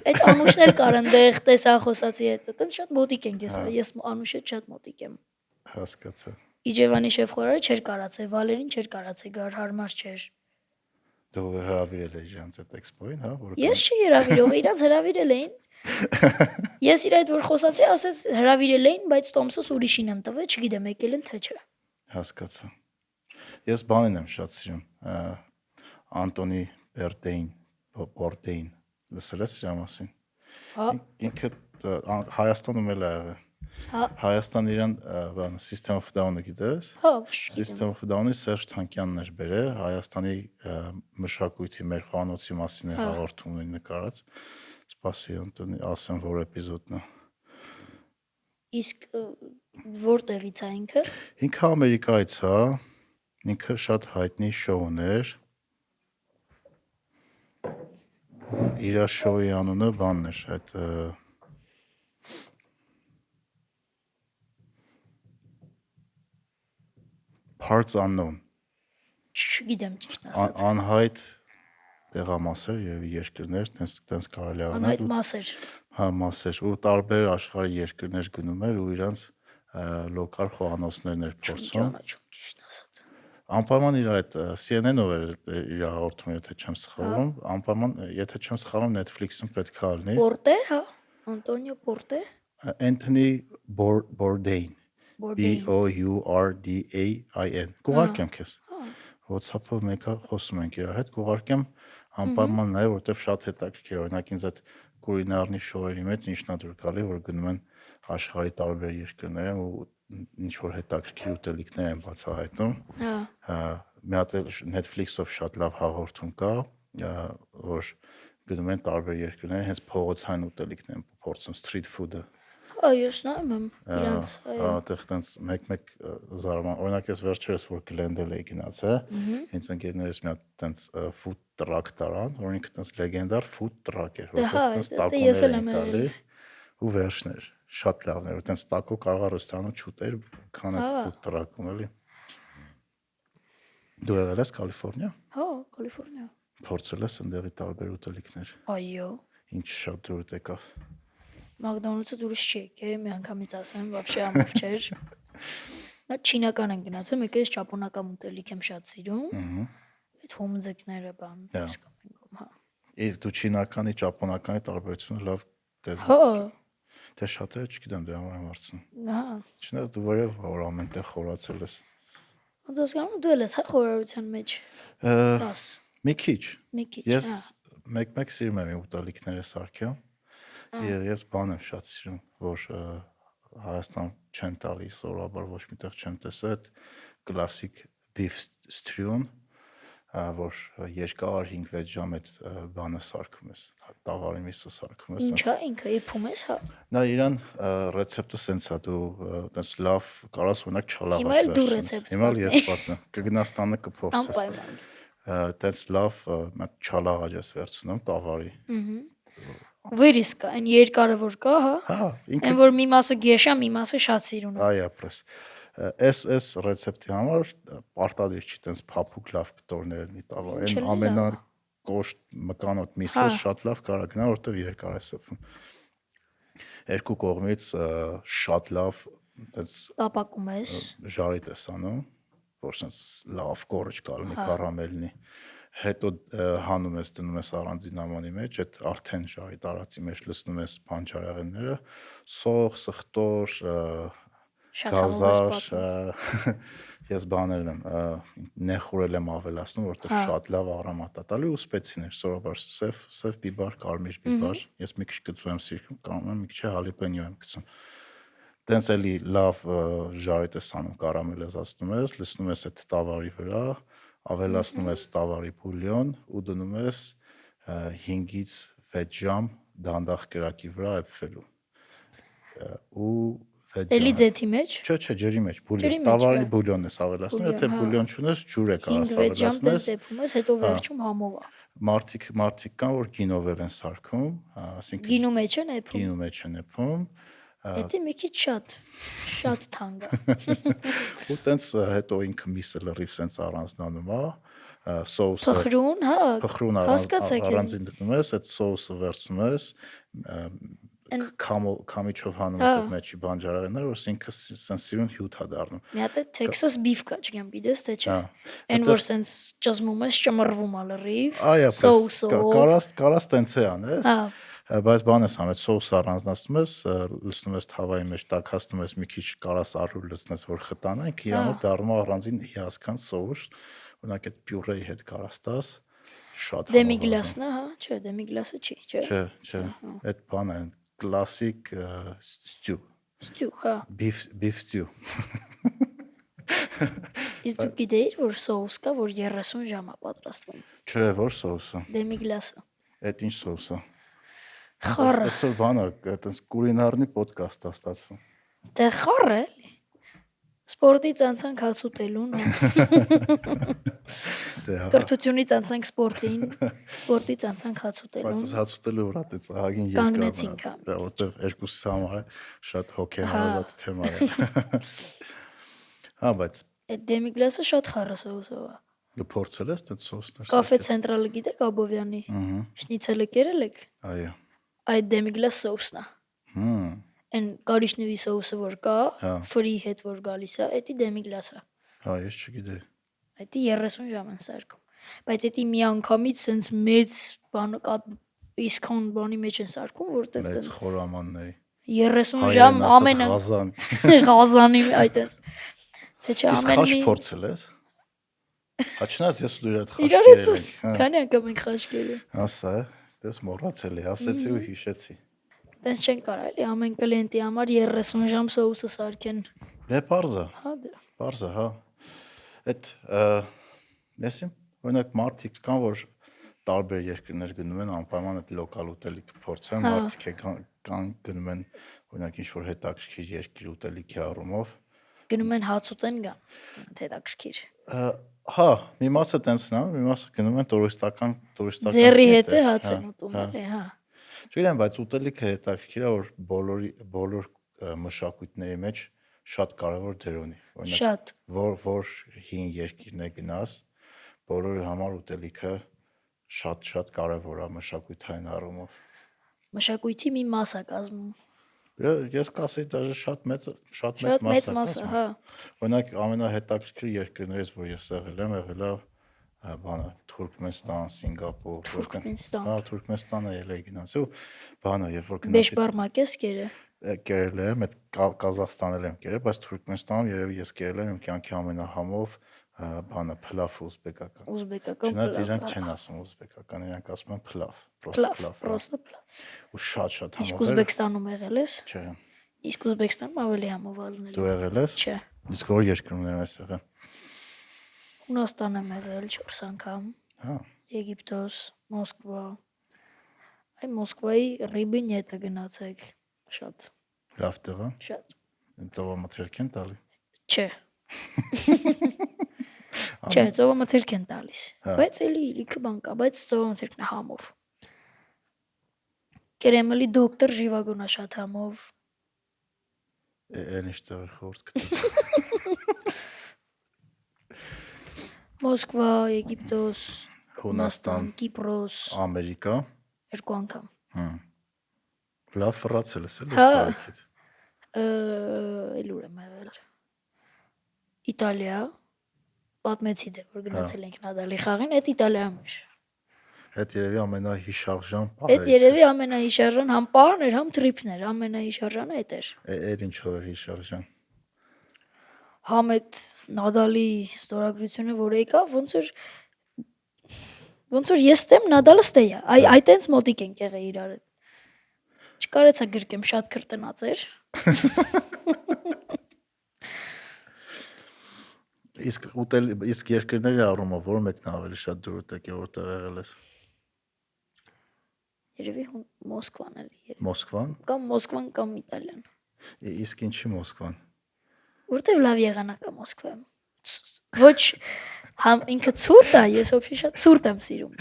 Speaker 1: Այդ Անուշն էլ կար այնտեղ տեսախոսացի հետ, տենց շատ մոտիկ են ես Անուշի հետ շատ մոտիկ եմ։
Speaker 2: Հասկացա։
Speaker 1: Իջևանի շեֆ-խորհարը չէր կարացել, Վալերին չէր կարացել, գար հարմար չէր։
Speaker 2: Դու հրավիրել ես իրանց այդ Expo-ին, հա, որ
Speaker 1: Ես չի հրավիրող, իրանց հրավիրել էին։ Ես իր այդ որ խոսացի, ասեց հրավիրել էին, բայց Տոմսոս ուրիշին եմ տվել, չգիտեմ եկել են թե չէ։
Speaker 2: Հասկացա։ Ես բանին եմ շատ սիրում։ Անտոնի Բորդեին, լսել ես իր մասին։
Speaker 1: Հա։
Speaker 2: Ինքը Հայաստանում էլ ա եղել։
Speaker 1: Հա։
Speaker 2: Հայաստան իրան բան System of Down-ը գիտես։
Speaker 1: Հա։
Speaker 2: System of Down-ի Սերժ Թանկյանն էր բերել Հայաստանի մշակույթի մեր խանութի մասին է հաղորդում ունի նկարած։ Սպասի Անտոնի, ասեմ որ էպիզոդն է։
Speaker 1: Իսկ որտեղից է ինքը։
Speaker 2: Ինքը Ամերիկայից է, ինքը շատ հայտնի շոուներ։ Իր շոուի անունը բանն էր, այդ Parts Unknown։
Speaker 1: Չգիտեմ ճիշտ ասած։
Speaker 2: Անհայտ տեղամասեր եւ երկրներ, տենց կարելի է անել։
Speaker 1: Անհայտ մասեր։
Speaker 2: Հա, մասեր ու տարբեր աշխարհի երկրներ գնում էր ու իրանց լոկալ խոհանոցներն էր փորձում։
Speaker 1: Ճիշտ ասած։
Speaker 2: Անպայման իր այդ CNN-ով էր իր հաղորդումը, եթե չեմ սխալվում, անպայման, եթե չեմ սխալվում, Netflix-ում պետք է լինի։
Speaker 1: Պորտե, հա, Անտոնիո Պորտե։
Speaker 2: Anthony Bourdain։ Bourdain։ Կուղարկեմ քեզ։ WhatsApp-ով մեկը խոսում ենք իրար հետ, կուղարկեմ անպայման նայ, որտեվ շատ հետաքրքիր է, օրինակ ինձ այդ կուլինարնի շոուերի մեջ ինչն է դուր գալի, որ գնում են աշխարհի տարբեր երկրներ ու ինչ որ հետաքրքիր ուտելիքներ են բացահայտում։ Հա, մի հատ Netflix-ով շատ լավ հաղորդում կա, որ գնում են տարբեր երկրներ, հենց փողոցային ուտելիքներ են փորձում, street food-ը։
Speaker 1: Այո, նայում եմ իրանց,
Speaker 2: այո։ Այդտեղ տենց մեկ զարման, օրինակ ես վերջերս որ Glendale էի գնացել, հենց ընկերներս մի հատ տենց food truck տարան, որ ինքը տենց լեգենդար food truck էր, որտեղ տենց տակոներ են տալի ու վերջներ, շատ լավն էր, որ տենց տակո կարող է ռեստորանում չուտեր, քան այդ food truck-ում էլի։ Դու եղել ես Կալիֆոռնիա։
Speaker 1: Հա, Կալիֆոռնիա։
Speaker 2: Փորձել ես ընդեղի տարբեր ուտելիքներ։
Speaker 1: Այո։
Speaker 2: Ինչ շատ դուր եկավ։
Speaker 1: Մակդոնալդսը դուրս չի եկել, մի անգամից ասեմ, вообще ամոթ չէր։ Մա չինական են գնացել, մեկ էս ճապոնական ուտելիք եմ շատ սիրում։ Այդ հոմձեկները բան, իսկական, հա։
Speaker 2: Իսկ դու չինականի, ճապոնականի տարբերությունը լավ տեսնում։
Speaker 1: Հա։
Speaker 2: Դե շատերը չգիտեմ դրա համար եմ հարցնում։
Speaker 1: Հա։
Speaker 2: Չնայած դու որև որ ամենտեղ խորացել ես։
Speaker 1: Դասկանում դու ես հա խորարության մեջ։ 10։
Speaker 2: Մի քիչ։
Speaker 1: Մի քիչ։
Speaker 2: Ես մեկ սիրում եմ ուտելիքները սարքեմ։ Ես բան եմ շատ սիրում, որ Հայաստան չեն տալի, սովորաբար ոչ միտեղ չեմ տեսել այդ կլասիկ beef stew-ն, որ երկար 5-6 ժամ այդ բանը սարքում ես, տավարի միսը սարքում ես։
Speaker 1: Ինչա ինքը իփում ես, հա։
Speaker 2: Նա իրան ռեցեպտը սենց է, դու այտենց լավ կարաս օրինակ չալաղ
Speaker 1: Հիմա էլ դու ռեցեպտ։
Speaker 2: Հիմա էլ ես պատմեմ, կգնաս տանը կփորձես։
Speaker 1: Անպայման։
Speaker 2: Այտենց լավ չալաղ ես վերցնում տավարի։
Speaker 1: Վիրիսկա, այն երկարը որ կա, հա։
Speaker 2: Հա, ինքը
Speaker 1: Այն որ մի մասը գեշա, մի մասը շատ սիրուն է։
Speaker 2: այո, պրես։ Այս ռեցեպտի համար պարտադիր չի տենց փափուկ լավ կտորներ լինի տավարին, ամենակոշտ մկանոտ միսը շատ լավ կարա գնա, որտեվ երկար է սփում։ Երկու կողմից շատ լավ տենց
Speaker 1: Տապակում ես։
Speaker 2: ժարի տեսանում, որ sense լավ կորճ կալնի, կարամելնի։ Հետո հանում ես դնում ես առանձին ամանի մեջ, այդ արդեն ժարի տարածի մեջ լցնում ես բանջարեղենները, սող, սխտոր,
Speaker 1: Շատ համով ես
Speaker 2: գազար,
Speaker 1: պատմում։
Speaker 2: ես բաներն եմ, նեխուրել եմ ավելացնում, որովհետև շատ լավ առամատ է տալի ու սպեցիներ, սովորաբար սև բիբար, կարմիր բիբար, ես մի քիչ գծում եմ սիրքում, կամ եմ մի քիչ հալիպենյո եմ գցում։ Տենց էլի լավ ժարիտ ես անում, կարամելիզացնում ես, լցնում ես այդ տավարի վրա, ավելացնում ես տավարի բուլյոն ու դնում ես 5-ից 6 ժամ դանդաղ կրակի վրա այբվելու։ Ու 6
Speaker 1: Էլի
Speaker 2: ժամ։
Speaker 1: ձեթի մեջ։
Speaker 2: Չէ, ջրի մեջ,
Speaker 1: Ջրի
Speaker 2: բուլյոն,
Speaker 1: մեջ,
Speaker 2: տավարի
Speaker 1: հա։
Speaker 2: բուլյոնն ես ավելացնում, եթե
Speaker 1: հա։
Speaker 2: բուլյոն չունես, ջուր է կարաս
Speaker 1: 5-6 ժամ
Speaker 2: ավելացնես։
Speaker 1: տենց եփում ես, հետո վերջում համով է։
Speaker 2: Մարդիկ կան, որ գինով են սարքում, ասինքն
Speaker 1: Գինու մեջ են եփում։
Speaker 2: գինու մեջ են եփում,
Speaker 1: Էդի մի քիչ շատ թանկ է։
Speaker 2: ու տենց հետո ինքը միսը լրիվ սենց առանձնանում է, սոուսը
Speaker 1: Փխրուն, հա։
Speaker 2: փխրուն
Speaker 1: Հասկացա քեզ։
Speaker 2: առանձին դնում ես, այդ սոուսը վերցնում ես, քամիչով հանում ես այդ մեջի բանջարեղենները, որ ինքը սենց սիրուն հյութ է դառնում։
Speaker 1: Մի հատ է Texas beef կա, չգիտեմ, գիտես թե չէ։
Speaker 2: Հա։
Speaker 1: Այն որ սենց ճզմում ես, ճմռվում է լրիվ։
Speaker 2: Այո,
Speaker 1: Սոուսով։
Speaker 2: կարաս տենց է անես։
Speaker 1: Հա։
Speaker 2: Բայց բան ես անում, սոուսը առանձնացնում ես, լցնում ես թավայի մեջ, տաքացնում ես մի քիչ կարաս արուր լցնես, որ խտանա, ինքը իրանով դառնում է առանձին հիասքանչ սոուս, օրինակ այդ պյուրեի հետ կարաս տաս, շատ
Speaker 1: Դեմիգլասն է, հա, չէ, դեմիգլասը չի, չէ։
Speaker 2: Չէ, այդ բանը կլասիկ stew,
Speaker 1: Ստյու, հա։
Speaker 2: beef stew։
Speaker 1: Իսկ դու գիտեիր, որ սոուս կա, որ 30 ժամ է պատրաստվում։
Speaker 2: Չէ, որ սոուսը։
Speaker 1: Դեմիգլասը։
Speaker 2: Այդ ինչ սոուսը։
Speaker 1: Խառը։
Speaker 2: Այսօր բանը, այտենց կուլինարնի ոդկաստ է ստացվում։
Speaker 1: Դե խառը էլի։ Սպորտից անցանք հաց ուտելուն,
Speaker 2: Դե հա։
Speaker 1: կրթությունից անցանք սպորտին, սպորտից անցանք հաց
Speaker 2: Բայց
Speaker 1: ուտելուն։
Speaker 2: այս հաց ուտելու վրա դե ահագին երկար
Speaker 1: Կանգնեցինք, հա,
Speaker 2: դա որտեվ երկուսս համար է շատ հոգեհարազատ թեմա է։ Հա, բայց
Speaker 1: Այդ դեմիգլասը շատ խառը սոուսով է։
Speaker 2: դու փորձել ես այդ սոուսները։
Speaker 1: Կաֆե ցենտրալը գիտեք Աբովյանի։ Շնիցելը կերել եք։
Speaker 2: Այո։
Speaker 1: Այդ դեմիգլաս սոուսն է։ Այն կարիշնվի սոուսը որ կա, ֆրի հետ որ գալիս է, էդի դեմիգլասը։
Speaker 2: Հա, ես չգիտեի։
Speaker 1: Էդի 30 ժամ են սարքում։ Բայց էդի մի անգամից սենց մեծ բան իսկոն բանի մեջ են սարքում, որտեվ
Speaker 2: Մեծ խորամանների
Speaker 1: 30 ժամ ամենը
Speaker 2: Ղազան։
Speaker 1: Ղազանի այդպես։ Թե չէ
Speaker 2: Իսկ
Speaker 1: ամեն
Speaker 2: խաշ
Speaker 1: մի
Speaker 2: փորձել ես։ Հաչնաս ես ու դու իրար խաշ
Speaker 1: իրարից
Speaker 2: կերել ենք։
Speaker 1: քանի անգամ ենք խաշկել։
Speaker 2: Ասա, դες մոռացել եմ, ասեցի ու հիշեցի։
Speaker 1: Տենց չեն կարող էլի ամեն կլիենտի համար 30 ժամ սոուսը սարքեն։
Speaker 2: Դե parza։
Speaker 1: Հա դե։
Speaker 2: Parza, հա։ Այդ մեսիմ օրինակ մարդիկ կան, որ տարբեր երկրներ գնում են անպայման այդ լոկալ ուտելիքը փորձեն, մարդիկ կան գնում են օրինակ ինչ որ հետաքրքիր երկիր ուտելիքի առումով
Speaker 1: Գնում են հաց ուտեն գան, հետաքրքիր։
Speaker 2: Հա, մի մասը տենցն է, մի մասը գնում են տուրիստական
Speaker 1: Ձեռի հետ է հաց են ուտում էլի, հա։
Speaker 2: Չգիտեմ, բայց ուտելիքը հետաքրքիր է, որ բոլոր մշակույթների մեջ շատ կարևոր դեր ունի։
Speaker 1: Շատ։
Speaker 2: Որ հին երկիրն է գնաս, բոլորի համար ուտելիքը շատ կարևոր է մշակութային առումով։
Speaker 1: Մշակույթի մի մաս է կազմում։
Speaker 2: Ես կասեի դաժե շատ մեծ
Speaker 1: մասը, հա։
Speaker 2: Օրինակ ամենահետաքրքիր երկրներից, որ ես եղել եմ, բանը Թուրքմենստան, Սինգապուր,
Speaker 1: Թուրքմենստան։
Speaker 2: Հա, Թուրքմենստանը ելեի գնացի ու բանը երբ որ գնացի
Speaker 1: Բեշբարմակ ես
Speaker 2: կերել եմ, այդ Կազախստանել եմ կերել, բայց Թուրքմենստանում երևի ես կերել եմ իմ կյանքի ամենահամով բանը փլավ ուզբեկական։
Speaker 1: Ուզբեկական
Speaker 2: Չնայած իրանք չեն ասում ուզբեկական, իրանք ասում են փլավ, պրոստը փլավ։ Ու շատ
Speaker 1: Իսկ
Speaker 2: համով էր։
Speaker 1: Ուզբեկստանում եղել ես։
Speaker 2: Չէ։
Speaker 1: Իսկ Ուզբեկստանում ավելի համով ալնել։
Speaker 2: Դու եղել ես։
Speaker 1: Չէ։
Speaker 2: Իսկ որ երկրներում ես եղել։
Speaker 1: Հունաստան եմ եղել 4 անգամ։
Speaker 2: Հա։
Speaker 1: Եգիպտոս, Մոսկվա։ Այ Մոսկվայի Ռիբինետը գնացեք։ Շատ։
Speaker 2: Լավ տեղ է։
Speaker 1: Շատ։
Speaker 2: Ծովամթերք են տալի։
Speaker 1: Չէ։ Չէ, ծովամթերք են տալիս։ Բայց էլի լիքը բան կա, բայց ծովամթերքն է համով։ Կրեմլի դոկտոր Ժիվագոնա շատ համով։
Speaker 2: Այն ինչ տեղ խորտ գտած։
Speaker 1: Մոսկվա, Եգիպտոս,
Speaker 2: Հունաստան,
Speaker 1: Կիպրոս,
Speaker 2: Ամերիկա
Speaker 1: 2 անգամ։
Speaker 2: Լավ ֆրացել ես էլի ստարիքիդ։
Speaker 1: Էլ ուր եմ եղել։ Իտալիա, պատմեցի դե որ գնացել ենք Նադալի խաղին, այդ Իտալիայում էր։
Speaker 2: Այդ երևի ամենահիշարժան պահը։
Speaker 1: Այդ երևի ամենահիշարժան համ պահն էր, համ թրիփն էր, ամենահիշարժանը այդ էր։
Speaker 2: Էր ինչով էր հիշարժան։
Speaker 1: Համետ Նադալի ստորագրությունը որ եկա, ոնց որ ես ստեմ Նադալը ստե է։ Այդ տենց մոտիկ ենք եղել իրար հետ։ Չկարեցա գրկեմ շատ քրտնած էր։
Speaker 2: Իսկ երկրների առումով որ մեկն ավելի շատ դուր եք որտեղ եղել ես։
Speaker 1: Երևի Մոսկվան էլի։
Speaker 2: Մոսկվան։
Speaker 1: Կամ Մոսկվան կամ Իտալիան։
Speaker 2: Իսկ ինչի Մոսկվան։
Speaker 1: Որտեվ լավ եղանակ է Մոսկվայում։ Ոչ համ ինքը ցուրտ է, ես ոբշի շատ ցուրտ եմ սիրում։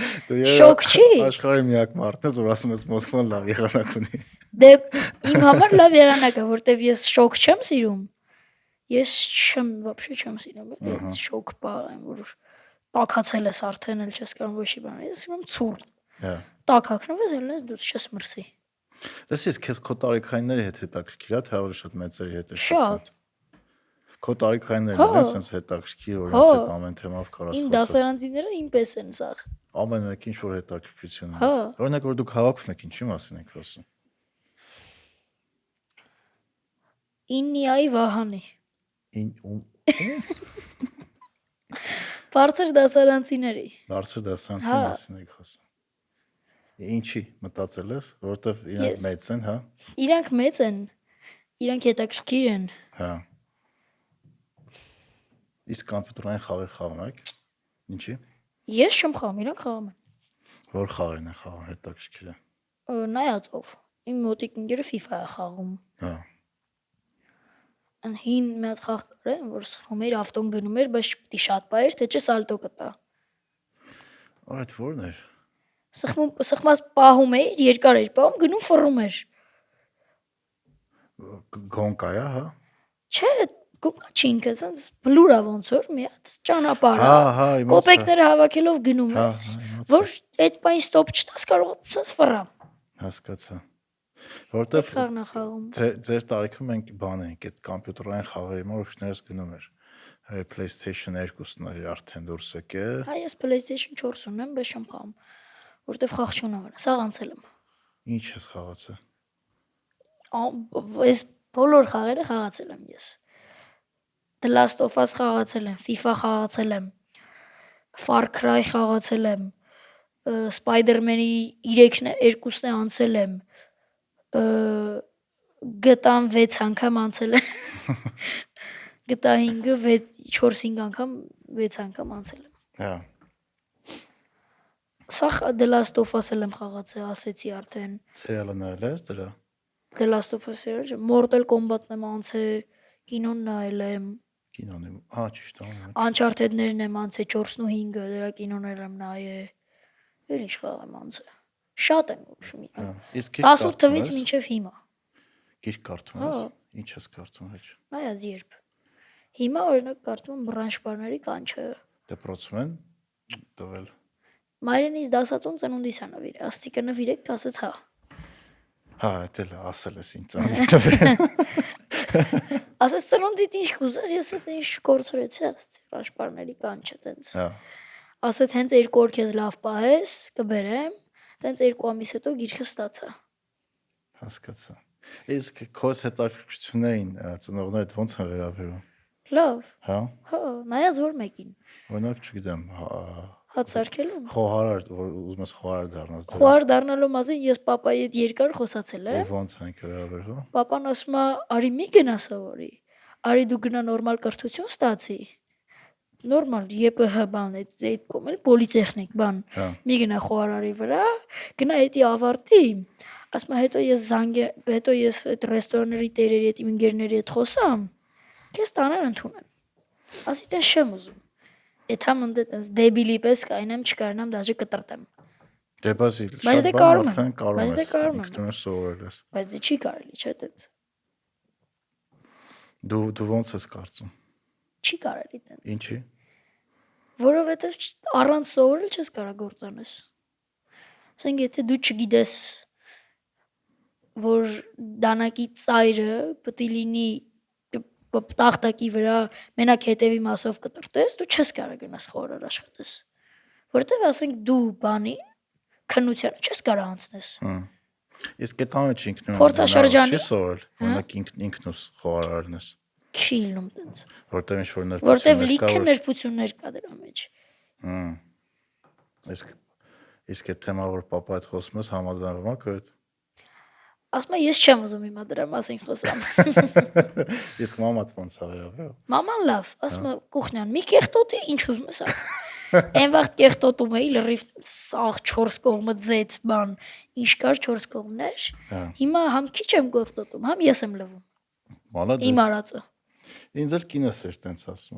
Speaker 1: Շոկ չի։
Speaker 2: Աշխարհի միակ մարդն ես, որ ասում ես Մոսկվան լավ եղանակ ունի։
Speaker 1: Դե իմ համար լավ եղանակ է, որտեվ ես շոկ չեմ սիրում։ Ես ոբշի չեմ սիրում, այդ շոկ բառը, որ տակացել ես արդեն էլ չես կարող ոչի բան։ Ես սիրում ցուրտ։
Speaker 2: Հա։
Speaker 1: Տակ հագնվես ելնես դու չես մրսի։
Speaker 2: Լսես քեզ քո տարիքայինների հետ հետաքրքիր է, թե ավելի շատ մեծերի հետ է։
Speaker 1: Շատ։
Speaker 2: Քո տարիքայիններն են sense հետաքրքիր, որ ինձ հետ ամեն թեմով կարաս
Speaker 1: Իմ դասարանցիները ինպես են սաղ։
Speaker 2: Ամեն մեկ ինչ որ հետաքրքրություն
Speaker 1: Հա։
Speaker 2: Օրինակ որ դուք հավաքվում եք, ինչի մասին եք խոսում։
Speaker 1: Իննիայի Վահանի։ Բարձր դասարանցիների։
Speaker 2: Բարձր դասարանցի մասին եք խոսում։ Ինչի մտածել ես, որովհետև իրանք մեծ են, հա։
Speaker 1: Իրանք մեծ են։ Իրանք հետաքրքիր են։
Speaker 2: Հա։ Իսկ կոմպյուտերային խաղեր խաղում եք։ Ինչի։
Speaker 1: Ես չեմ խաղում, իրանք խաղում են։
Speaker 2: Որ խաղերն են խաղում, հետաքրքիր է։
Speaker 1: Նայած ով։ Իմ մոտիկ ընկերը FIFA է խաղում։
Speaker 2: Հա։
Speaker 1: Հին մի հատ խաղ կար, որ սխում էր, ավտոն գնում էր, բայց պիտի շատ բայեր, թե չէ սալտո կտա։
Speaker 2: Այդ ո՞րն էր։
Speaker 1: Սխմած պահում էր, երկար էր պահում, գնում ֆռում էր։
Speaker 2: Գոնկա է, հա։
Speaker 1: Չէ, գոնկա չի ինքը, ցած բլուրա ոնց որ մի հատ ճանապարհ է։
Speaker 2: Հա, իմացա։
Speaker 1: Կոպեկները հավաքելով գնում ես, որ այդ պայն ստոպ չտաս կարող ցած ֆռա։
Speaker 2: Հասկացա։ Որտեվ
Speaker 1: խաղն է խաղում։
Speaker 2: Ձեր տարիքում մենք բան ենք, այդ կոմպյուտերային խաղերի մորուքներս գնում էր։ Հայ PlayStation 2-ն էր արդեն դուրս եկել։
Speaker 1: Հայ ես PlayStation 4 ունեմ, բայց չեմ խաղում։ Որտեվ խաղ չունեմ, սաղ անցել եմ։
Speaker 2: Ինչ ես խաղացել։
Speaker 1: Այս բոլոր խաղերը խաղացել եմ ես։ The Last of Us խաղացել եմ, FIFA խաղացել եմ, Far Cry խաղացել եմ, Spider-Man-ի 2-ն է անցել եմ, GTA-ն 6 անգամ անցել եմ։ GTA 5-ը 4-5 անգամ 6 անգամ անցել եմ։
Speaker 2: Հա։
Speaker 1: Սա The Last of Us-ը եմ խաղացել, ասեցի արդեն։
Speaker 2: Սերիալը նայել ես դրա։
Speaker 1: The Last of Us սերիալը, Mortal Kombat-ն եմ անցել, կինոն նայել եմ։
Speaker 2: Կինոն եմ, հա, ճիշտ է։
Speaker 1: Uncharted-ներն եմ անցել 4-ն ու 5-ը, դրա կինոներ եմ նայել։ Էլ ինչ խաղ եմ անցել։ Շատ եմ ուշում։
Speaker 2: Իսկ
Speaker 1: 18 թվից մինչև հիմա։
Speaker 2: Գիրք կարդում ես։ Ինչ ես կարդում հեչ։
Speaker 1: Նայած երբ։ Հիմա օրինակ կարդում եմ Բրանշպարների կանչը։
Speaker 2: Դպրոցում են տվել։
Speaker 1: Մայրենից դասատուն ծնունդիս է նվիրել։ Աստիկը նվիրեք, ասեց հա։
Speaker 2: Հա, դա ասել ես ինձ անից նվիրել։
Speaker 1: Ասես ծնունդիդ ինչ կուզես, ես այդ ինչ կորցրեցի, ասեցի Բրանշպարների կանչը տենց։
Speaker 2: Հա։
Speaker 1: Ասեց հենց 2 օր քեզ լավ պահես, կբերեմ, տենց 2 ամիս հետո գիրքը ստացա։
Speaker 2: Հասկացա։ Իսկ քոս հետաքրքրություններին ծնողներդ ո՞նց են վերաբերում։
Speaker 1: Լավ։
Speaker 2: Հա։
Speaker 1: Հա, նայած որ մեկին։
Speaker 2: Օրինակ, չգիտեմ,
Speaker 1: Հաց սարքելուն։
Speaker 2: խոհարար, որ ուզում ես խոհարար դառնաս դրա։
Speaker 1: Խոհար դառնալու մասին ես papayi հետ երկար խոսացել եմ։
Speaker 2: Ո՞նց են վերաբերվում։
Speaker 1: Papan ասում է, արի մի գնա սովորի։ Արի դու գնա նորմալ կրթություն ստացի։ Նորմալ ԵՊՀ բան է, այդ կոմել պոլիտեխնիկ բան։ Մի գնա խոհարարի վրա, գնա էդի ավարտի։ Ասում է հետո ես այդ ռեստորանների տերերի հետ իմ ընկերների հետ խոսամ, քեզ տանեն ընդունեն։ Ասի տես չեմ ուզում։ Այդ համընդ այտենց դեբիլի պես կայնեմ, չկարնամ դաժե կտրտեմ։
Speaker 2: Դե բացի
Speaker 1: Բայց դե կարում եմ։ Բայց դե կարում եմ։
Speaker 2: Ինքնուրույն սովորել ես։
Speaker 1: Բայց դե չի կարելի, չէ՞ այտենց։
Speaker 2: Դու ո՞նց ես կարծում։
Speaker 1: Չի կարելի այտենց։
Speaker 2: Ինչի։
Speaker 1: Որովհետև առանց սովորել չես կարող գործանես։ Ասենք եթե դու չգիտես, որ դանակի ծայրը պետք է լինի տախտակի վրա մենակ հետևի մասով կտրտես, դու չես կարող գնաս խորար աշխատես։ Որտեվ ասենք դու բանի քննությանը չես կարող անցնես։
Speaker 2: Իսկ այդ ամենը ինքնուրույն
Speaker 1: Փորձաշրջանի
Speaker 2: չի սովորել, օրինակ ինքնուս խոհարարն ես։
Speaker 1: Չի լինում տենց։
Speaker 2: Որտեւ ինչ որ
Speaker 1: Որտեվ
Speaker 2: ներկայացումներ
Speaker 1: լիքը
Speaker 2: կա,
Speaker 1: ներբություններ կա դրա մեջ։
Speaker 2: Իսկ այդ թեմա որ papa հետ խոսում ես համաձայնվում եք այդ։
Speaker 1: Ասում եմ ես չեմ ուզում հիմա դրա մասին խոսամ։
Speaker 2: Իսկ մամադ ոնց է վերաբերում։
Speaker 1: Մաման լավ, ասում է կուխնյան, մի կեղտոտի ինչ ուզում ես ա։ Այն վաղ կեղտոտում էի լրիվ սաղ 4 կողմը ձեծ բան, ինչ կար 4 կողմներ։ Հիմա համ քիչ եմ կեղտոտում, համ ես եմ լվում։
Speaker 2: Մալադես։
Speaker 1: Իմ արածը։
Speaker 2: Ինձ էլ կինս էր տենց ասում։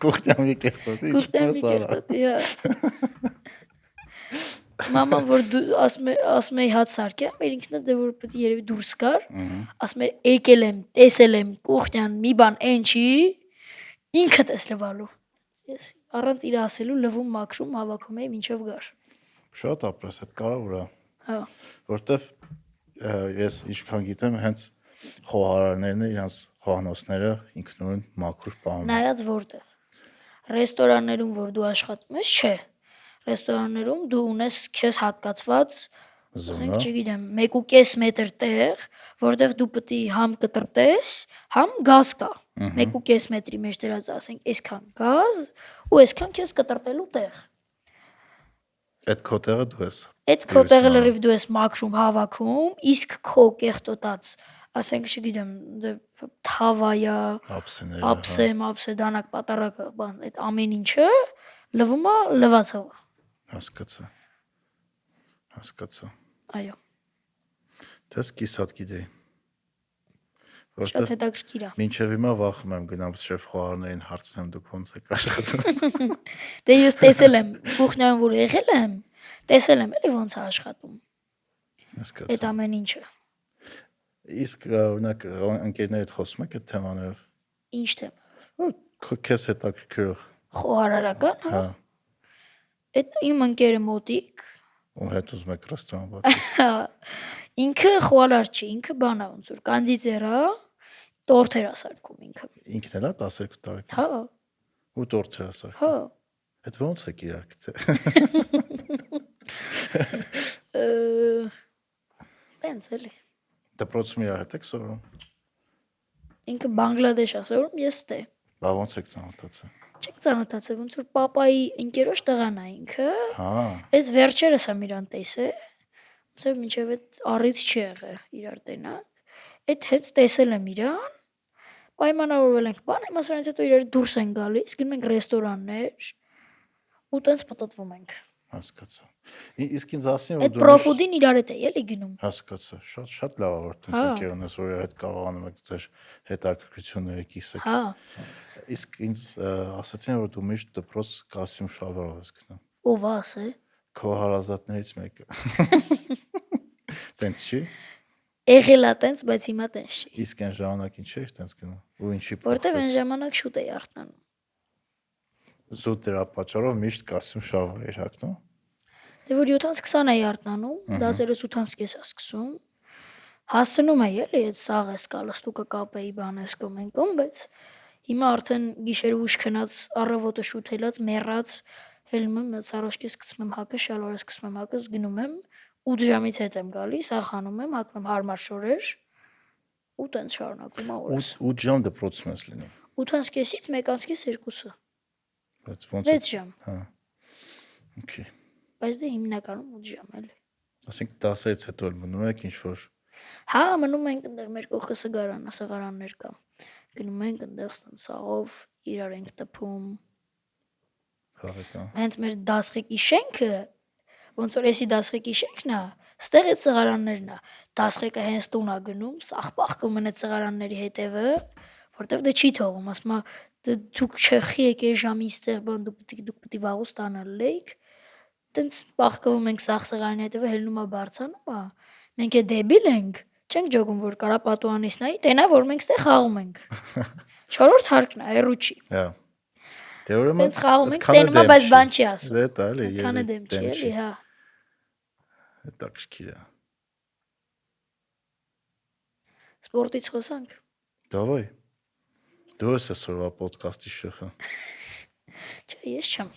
Speaker 2: Կուխնյան մի կեղտոտի, ինչ ուզում ես արա։
Speaker 1: Մաման որ դու ասում էի հաց սարքեմ, մեր ինքնա դե որ պետք է երևի դուրս գար, ասում էր եկել եմ, տեսել եմ, կուխնյան մի բան այն չի, ինքդ ես լվալու։ Ես առանց իր ասելու լվում մաքրում հավաքում էի մինչև գար։
Speaker 2: Շատ ապրես, այդ կարևոր է։
Speaker 1: Հա։
Speaker 2: Որտեվ ես ինչքան գիտեմ, հենց խոհարարներն իրանց խոհանոցները ինքնուրույն մաքուր պահում են։
Speaker 1: Նայած որտեղ։ Ռեստորաններում որ դու աշխատում ես, չէ։ Ռեստորաններում դու ունես քեզ հատկացված, ասենք, չգիտեմ, 1.5 մետր տեղ, որտեղ դու պետք է համ կտրտես, համ գազ կա։ 1.5 մետրի մեջ դրած, ասենք, այսքան գազ ու այսքան քեզ կտրտելու տեղ։
Speaker 2: Այդ քո տեղը դու ես։
Speaker 1: Այդ քո տեղը լրիվ դու ես մաքրում, հավաքում, իսկ քո կեղտոտած, ասենք, չգիտեմ, թավայա, ափսե, դանակ, պատարակը, բան, այդ ամեն ինչը լվում է լվացողը։
Speaker 2: Հասկացա։
Speaker 1: Այո։
Speaker 2: Դες կիսատ գիտեի։
Speaker 1: Շատ հետաքրքիր է։
Speaker 2: Մինչև հիմա վախում եմ գնամ շեֆ խոհարներին հարցնեմ դուք ոնց եք աշխատում։
Speaker 1: Դե ես տեսել եմ, կուխնայում որ եղել եմ, տեսել եմ էլի ոնց է աշխատում։ Այդ ամեն ինչը։
Speaker 2: Իսկ օրինակ ընկերներիդ խոսում եք այդ թեմաներով։
Speaker 1: Ինչ թեմա։
Speaker 2: Քեզ հետաքրքրող։
Speaker 1: Խոհարարական, հա։ Այդ իմ ընկերը մոտիկ։
Speaker 2: Ու հետ ուզում եք ռեստորան բացի։
Speaker 1: Հա։ Ինքը խոհարար չի, ինքը բան է ոնց որ կանդիծեր է, տորթեր է սարքում ինքը։
Speaker 2: Ինքն էլ է 12 տարեկան։
Speaker 1: Հա։
Speaker 2: Ու տորթեր է սարքում։
Speaker 1: Հա։
Speaker 2: Այդ ոնց եք իրար գտել։
Speaker 1: Տենց էլի։
Speaker 2: Դպրոցում իրար հետ եք սովորում։
Speaker 1: Ինքը Բանգլադեշ է սովորում, ես ստե։
Speaker 2: Բա ոնց եք ծանոթացել։
Speaker 1: Չեք ծանոթացել, ոնց որ պապայի ընկերոջ տղան է ինքը։
Speaker 2: Հա։
Speaker 1: Այս վերջերս եմ իրան տեսել։ Ոնց որ մինչև այդ առիթ չի եղել իրար տենակ։ Այդ հետ տեսել եմ իրան։ Պայմանավորվել ենք բան, հիմա սրանից հետո իրար դուրս են գալիս, գնում ենք ռեստորաններ ու տենց պատտվում ենք։
Speaker 2: Հասկացա։ Իսկ ինձ ասին որ
Speaker 1: Այդ պրոֆուդին իրար հետ է էլի գնում։
Speaker 2: Հասկացա, շատ լավ է որ տենց ընկերն ես, որ հետ կարողանում եք ձեր հետաքրքրությունները կիսեք։
Speaker 1: Հա։
Speaker 2: Իսկ ինձ ասացին որ դու միշտ դպրոց կոստյում շալվարով ես գնում։
Speaker 1: Ով է ասե։
Speaker 2: Քո հարազատներից մեկը։ Տենց չի։
Speaker 1: Եղել է տենց, բայց հիմա տենց չի։
Speaker 2: Իսկ այն ժամանակին չէր տենց գնում։ Ու ինչի։
Speaker 1: Որտեվ այն ժամանակ շուտ էի արթնանում։
Speaker 2: Զուտ դրա պատճառով միշտ կոստյում շալվար էր հագնում։
Speaker 1: Դե որ 7-20 էի արթնանում, 10-8-ից է սկսում։ Հասցնում էի էլի այդ սաղես կալստուկը կապեի բանես կոմենկոմ, բայց հիմա արդեն գիշերը ուշ քնած, առավոտը շուտ հելած, մեռած, հելնում եմ, սարոշկի սկսում եմ հակը, շալվարը սկսում եմ հակը, գնում եմ 8 ժամից հետ եմ գալիս, ախանում եմ, հակնում եմ հարմար շորեր ու տենց շարունակում ա օրս։
Speaker 2: 8 ժամ դպրոցում ես լինում։
Speaker 1: 8:30-ից 1:30-2-ը։
Speaker 2: Բայց ոնց
Speaker 1: 6 ժամ։
Speaker 2: Հա։ Okay։
Speaker 1: Բայց դե հիմնականում 8 ժամ էլի։
Speaker 2: Ասենք 10-ից հետո էլ մնում եք ինչ որ։
Speaker 1: Հա, մնում ենք այնտեղ մեր կողքը սղարաններ կա։ Գնում ենք այնտեղ սաղով իրար ենք տփում։
Speaker 2: Խաղեկան։
Speaker 1: Հենց մեր դասղեկի շենքը, ոնց որ էսի դասղեկի շենքն է, ստեղ այդ սղարաններն է։ Դասղեկը հենց տուն է գնում, սաղ պահկում են այդ սղարանների հետևը, որտեվ դե չի թողում, ասում է դուք չխի եք այս ժամին ստեղ բան դուք պետք է վաղուց ստանալ եք։ Տենց պահկվում ենք սաղ սղարանի հետևը, հելնում է բարձանում է։ Մենք է դեբիլ ենք, չենք ջոգում որ կարա պատուանից նայի, տենա որ մենք ստեղ խաղում ենք։ 4-րդ հարկն է, հեռու չի։
Speaker 2: Հա։ Դե ուրեմն
Speaker 1: Տենց խաղում ենք, տենում է, բայց բան չի ասում։
Speaker 2: Դե դա էլի
Speaker 1: Քանը դեմ չի, էլի, հա։
Speaker 2: Հետաքրքիր է։
Speaker 1: Սպորտից խոսանք։
Speaker 2: Դավայ։ Դու ես այսօրվա ոդկասթի շեֆը։
Speaker 1: Չէ, ես չեմ։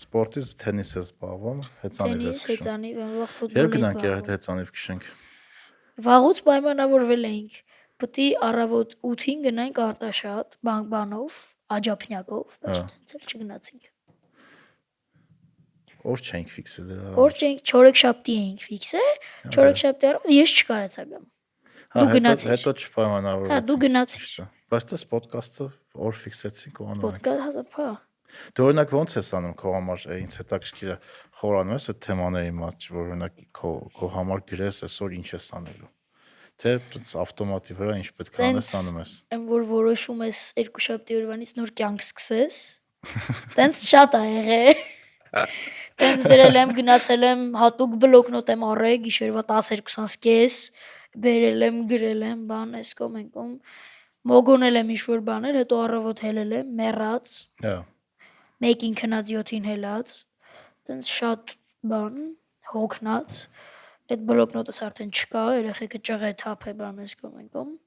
Speaker 2: Սպորտից թենիս ես զբաղվում, հեծանիվ ես
Speaker 1: քշում։ Հեծանիվ, վաղ ֆուտբոլ
Speaker 2: Երբ գնանք երբ հեծանիվ քշենք։
Speaker 1: Վաղուց պայմանավորվել էինք, պետք է առավոտ 8-ին գնանք Արտաշատ, բանով, աջափնյակով, բայց տենց էլ չգնացինք։
Speaker 2: Օր չենք ֆիքսել դրա։
Speaker 1: Օր չենք, չորեքշաբթի էինք ֆիքսել, չորեքշաբթի առավոտ ես չկարեցա գամ։ Դու գնացիր։
Speaker 2: Հետո չպայմանավորվեցինք։
Speaker 1: Հա, դու գնացիր։
Speaker 2: Բայց դες ոդկասթը օր ֆիքսեցինք ու անում ենք։
Speaker 1: Ոդկասթը, հա։
Speaker 2: Դու օրինակ ոնց ես անում քո համար, ինձ հետաքրքիր է խորանում ես այդ թեմաների մաս, որ օրինակ քո համար գրես այսօր ինչ ես անելու։ Թե ավտոմատի վրա ինչ պետք է անես, անում ես։
Speaker 1: Այն որ որոշում ես երկուշաբթի օրվանից նոր կյանք սկսես։ Տենց շատ ա եղել։ Տենց դրել եմ, գնացել եմ, հատուկ բլոկնոտ եմ առել, գիշերվա 12:30 բերել եմ, գրել եմ, բան, այս կողմ այն կողմ, մոգոնել եմ ինչ-որ բաներ, հետո առավոտ հելել եմ, մեռած,
Speaker 2: Հա։
Speaker 1: 1-ին քնած 7-ին հելած, տենց շատ բան, հոգնած, այդ բլոկնոտս արդեն չկա, երեխեքը ճղե թափ է բան, այս կողմ այն կողմ։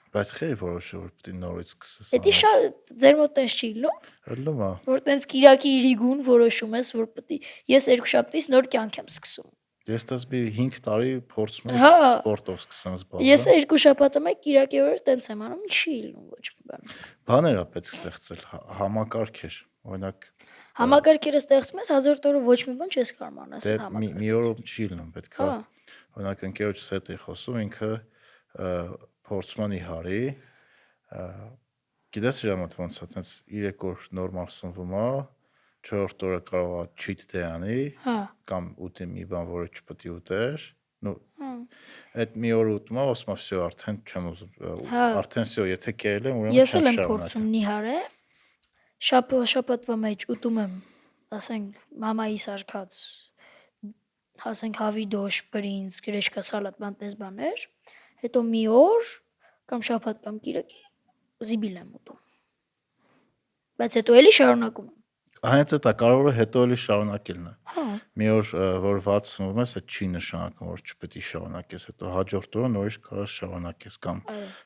Speaker 2: Բայց խերի որոշը որ պետք է նորից սկսես։
Speaker 1: Էդի շատ ձեր մոտ տես չի, լո։
Speaker 2: Լավ է։
Speaker 1: Որ տենց Կիրակի իրիգուն որոշում ես, որ պետք է ես երկուշաբթից նոր կյանք եմ սկսում։
Speaker 2: Ես դες մի 5 տարի փորձում եմ սպորտով սկսեմ զբաղվել։
Speaker 1: Ես երկու շաբաթը մեկ Կիրակի օրը տենց եմ անում, չի լինում ոչ մի բան։
Speaker 2: Բաներ է պետք ստեղծել, համակարգեր, օրինակ
Speaker 1: Համակարգերը ստեղծում ես, հաջորդ օրը ոչ մի բան չես կարող անես այդ համակարգը։
Speaker 2: մի օրում չի լինում, պետք է օրինակ ընկերոջս հետ էի խոսում, ինքը փորձման իհարի, գիտես իր մոտ ոնց է, տենց 3 օր նորմալ սնվում է, 4-րդ օրը կարող է cheat day անի, կամ ուտի մի բան, որը չպետք է ուտեր, նո այդ մի օր ուտում է, ասում է, всё, արդեն չեմ ուզում, արդեն всё, եթե կերել եմ, ուրեմն
Speaker 1: ես էլ եմ փորձում նիհարը, շաբաթվա մեջ ուտում եմ, ասենք մամայի սարքած, ասենք հավի դոշ, բրինձ, գրեչկա, սալատ, բանտես բաներ, հետո մի օր կամ շաբաթ կամ Կիրակի զիբիլ եմ ուտում։ Բայց հետո էլի շարունակում եմ։
Speaker 2: Հենց էտա կարող է հետո էլի շարունակելն է։ Մի օր որ ված սնվում ես, այդ չի նշանակում, որ չպետք է շարունակես, հետո հաջորդ օրը նորից կարող շարունակես կամ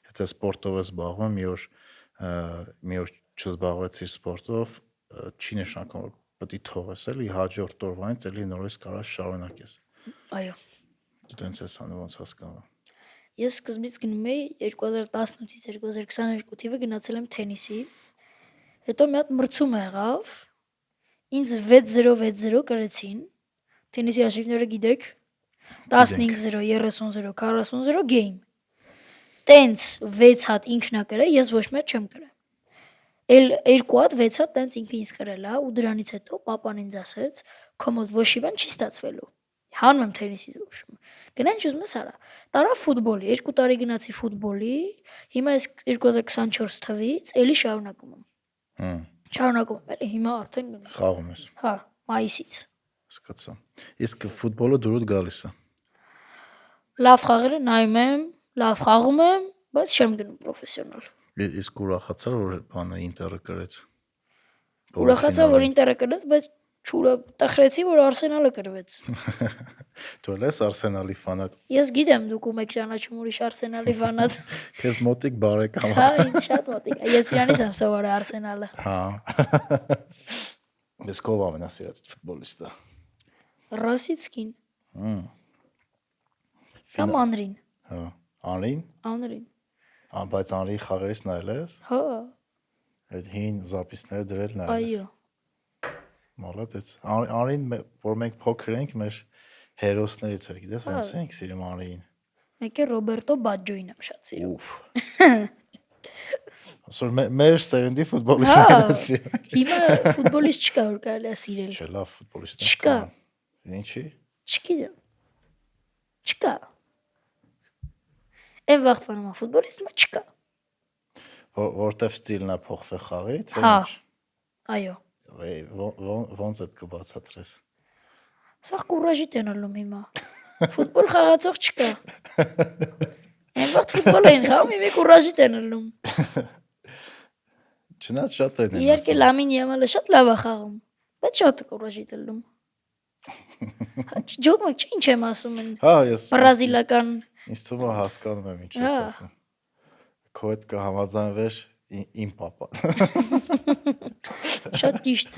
Speaker 2: եթե սպորտով ես զբաղվում, մի օր չզբաղվեցիր սպորտով, չի նշանակում, որ պետք է թողես, էլի հաջորդ օրվանից էլի նորից կարող շարունակես։
Speaker 1: Այո։
Speaker 2: Դու տենց ես անում, ոնց հասկանում եմ։
Speaker 1: Ես սկզբից գնում էի 2018-ից 2022 թիվը գնացել եմ թենիսի։ Հետո մի հատ մրցում եղավ։ Ինձ 6-0 կրեցին։ Թենիսի աշիվները գիտեք։ 15-0, 30-0, 40-0 game։ Տենց 6 հատ ինքնա կրե, ես ոչ մեկ չեմ կրել։ Էլ 2 հատ 6 հատ տենց ինքը ինձ կրել է ու դրանից հետո papan ինձ ասեց, քո մոտ ոչ մի բան չի ստացվելու։ Հանում եմ թենիսից ուշում։ Գնա ինչ ուզում ես արա։ Տարա ֆուտբոլի, 2 տարի գնացի ֆուտբոլի, հիմա ես 2024 թվից էլի շարունակում եմ։ Շարունակում եմ, էլի հիմա արդեն գնում։
Speaker 2: Խաղում ես։
Speaker 1: Հա, մայիսից։
Speaker 2: Հասկացա։ Իսկ ֆուտբոլը դուրդ գալիս է։
Speaker 1: Լավ խաղերը նայում եմ, լավ խաղում եմ, բայց չեմ գնում պրոֆեսիոնալ։
Speaker 2: Իսկ ուրախացա որ բանը Ինտերը կրեց։
Speaker 1: Ուրախացա որ Ինտերը կրեց, բայց չուրա տխրեցի որ Արսենալը կրվեց։
Speaker 2: Դու ես Արսենալի ֆանատ։
Speaker 1: Ես գիտեմ դուք ում եք ճանաչում ուրիշ Արսենալի ֆանատ։
Speaker 2: Քեզ մոտիկ բարեկամ։
Speaker 1: Հա, ինձ շատ մոտիկ է։ Ես իրանից եմ սովորել Արսենալը։
Speaker 2: Հա։ Ես ով ամենասիրած ֆուտբոլիստը։
Speaker 1: Ռասիցկին։ Կամ Անրին։
Speaker 2: Հա։ Անրին։
Speaker 1: Անրին։
Speaker 2: Բայց Անրի խաղերից նայել ես։
Speaker 1: Հա։
Speaker 2: Այդ հին զապիսները դրել նայել ես։
Speaker 1: Այո։
Speaker 2: Մալադեց։ Անրին, որ մենք փոքր ենք, մեր հերոսներից էր, գիտես, ոնց ենք սիրում Անրիին։
Speaker 1: Մեկը Ռոբերտո Բաջջոին եմ շատ սիրում։
Speaker 2: Ասոր մեր սերնդի ֆուտբոլիստները են սիրում։
Speaker 1: Հիմա ֆուտբոլիստ չկա որ կարելի է սիրել։
Speaker 2: Չէ, լավ ֆուտբոլիստ
Speaker 1: Չկա։
Speaker 2: Ինչի։
Speaker 1: Չգիտեմ։ Չկա։ Այն վաղտվանում է ֆուտբոլիստ, մա չկա։
Speaker 2: Որտեվ ստիլն է փոխվել խաղի, թե
Speaker 1: Հա։
Speaker 2: ինչ։
Speaker 1: Այո։
Speaker 2: Ոնց էդ կբացատրես։
Speaker 1: Սա կուրաժի տենալում հիմա։ Ֆուտբոլ խաղացող չկա։ Այն վաղտ ֆուտբոլ էին խաղում, հիմա կուրաժի տենալում։
Speaker 2: Չնայած շատ են։
Speaker 1: Իհարկե Լամին Յամալը շատ լավ է խաղում, բայց շատ կուրաժի տելում։ Ջոկը ինչ եմ ասում են։
Speaker 2: Հա, ես
Speaker 1: Բրազիլական
Speaker 2: ինձ թվում է հասկանում եմ ինչ ես ասում։ Քո հետ կհամաձայնվեր իմ papan։
Speaker 1: Շատ ճիշտ։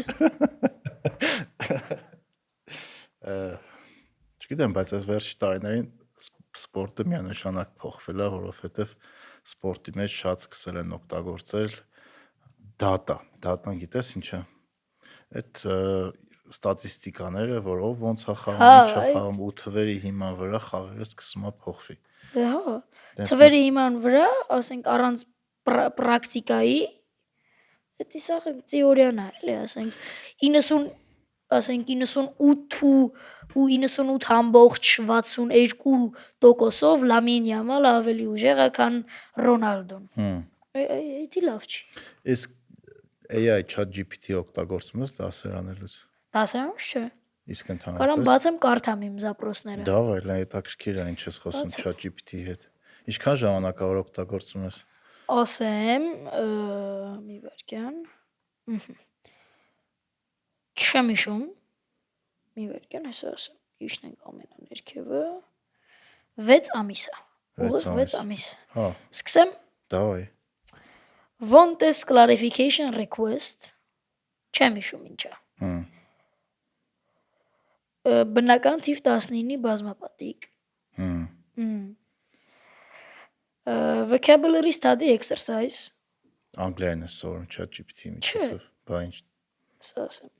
Speaker 2: Չգիտեմ, բայց այս վերջի տարիներին սպորտը միանշանակ փոխվել է, որովհետև սպորտի մեջ շատ սկսել են օգտագործել դատան գիտես ինչ է։ Այդ ստատիստիկաները, որ ով ոնց է խաղում, ինչ է խաղում ու թվերի հիման վրա խաղերը սկսում է փոխվի։
Speaker 1: Դե հա, թվերի հիման վրա, ասենք առանց պրակտիկայի, դա սա թեորիան է, էլի, ասենք 98 ու 98.62%-ով Լամին Յամալը ավելի ուժեղ է, քան Ռոնալդոն։ Դա լավ չի։
Speaker 2: Իսկ AI ChatGPT օգտագործում ես դասարանելուց։
Speaker 1: Դասարան չէ։
Speaker 2: Իսկ ընդհանրապես
Speaker 1: Կարամ բացեմ կարդամ իմ զապրոսները։
Speaker 2: Դավայ, լա հետաքրքիր է ինչ ես խոսում ChatGPT-ի հետ։ Ինչքան ժամանակավոր օգտագործում ես։
Speaker 1: Ասեմ, մի վարքյան։ Չեմ հիշում։ Մի վարքյան, հեսա ասեմ, իշնենք ամենաներքևը 6 ամիս է։ Ուղիղ 6 ամիս։
Speaker 2: Հա։
Speaker 1: Սկսեմ։
Speaker 2: Դավայ։
Speaker 1: Wanted clarification request։ Չեմ հիշում ինչ է։ Բնական թիվ 19-ի բազմապատիկ։ Vocabulary study exercise։
Speaker 2: Անգլերեն է սովորում ChatGPT-ի միջոցով։ Բա ինչ։
Speaker 1: Սա ասեմ։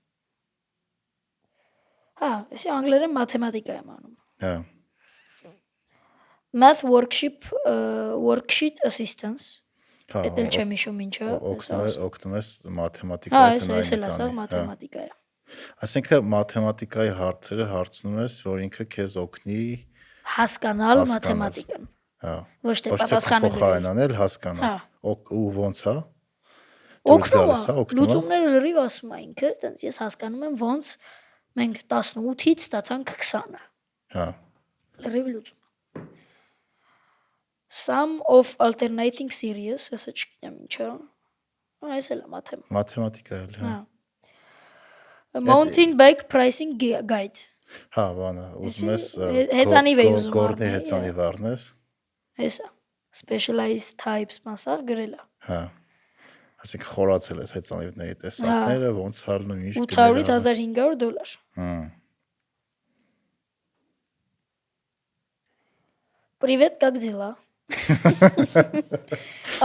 Speaker 1: Հա, էսի անգլերեն մաթեմատիկա եմ անում։
Speaker 2: Հա։
Speaker 1: Math worksheet assistance։ Էդ էլ չեմ հիշում ինչ է։
Speaker 2: Օգնում ես մաթեմատիկայի
Speaker 1: տնային։ Հա, էս էլ ասա մաթեմատիկա է։
Speaker 2: Այսինքն մաթեմատիկայի հարցերը հարցնում ես, որ ինքը քեզ օգնի
Speaker 1: հասկանալ մաթեմատիկան։
Speaker 2: Հա։
Speaker 1: Ոչ թե պատասխանը
Speaker 2: փոխարենանել հասկանալ։ Ու ոնց է։
Speaker 1: Օգնում է։ Լուծումները լրիվ ասում է ինքը, այտենց ես հասկանում եմ ոնց մենք 18-ից ստացանք 20-ը։
Speaker 2: Հա։
Speaker 1: Լրիվ լուծում։ Sum of alternating series, ասա չգիտեմ ինչ է։ Այս էլ է
Speaker 2: մաթեմատիկա էլ, հա։
Speaker 1: Mountain bike pricing guide։
Speaker 2: Հա, բանը, ուզում ես
Speaker 1: հեծանիվ է ուզում
Speaker 2: գորնի հեծանիվ առնես։
Speaker 1: Հեսա, specialized types մասաղ գրել է։
Speaker 2: Հա։ Այսինքն խորացել ես հեծանիվների տեսակները, ոնց հալնում ինչ
Speaker 1: $800-ից $1500։ Привет, как дела?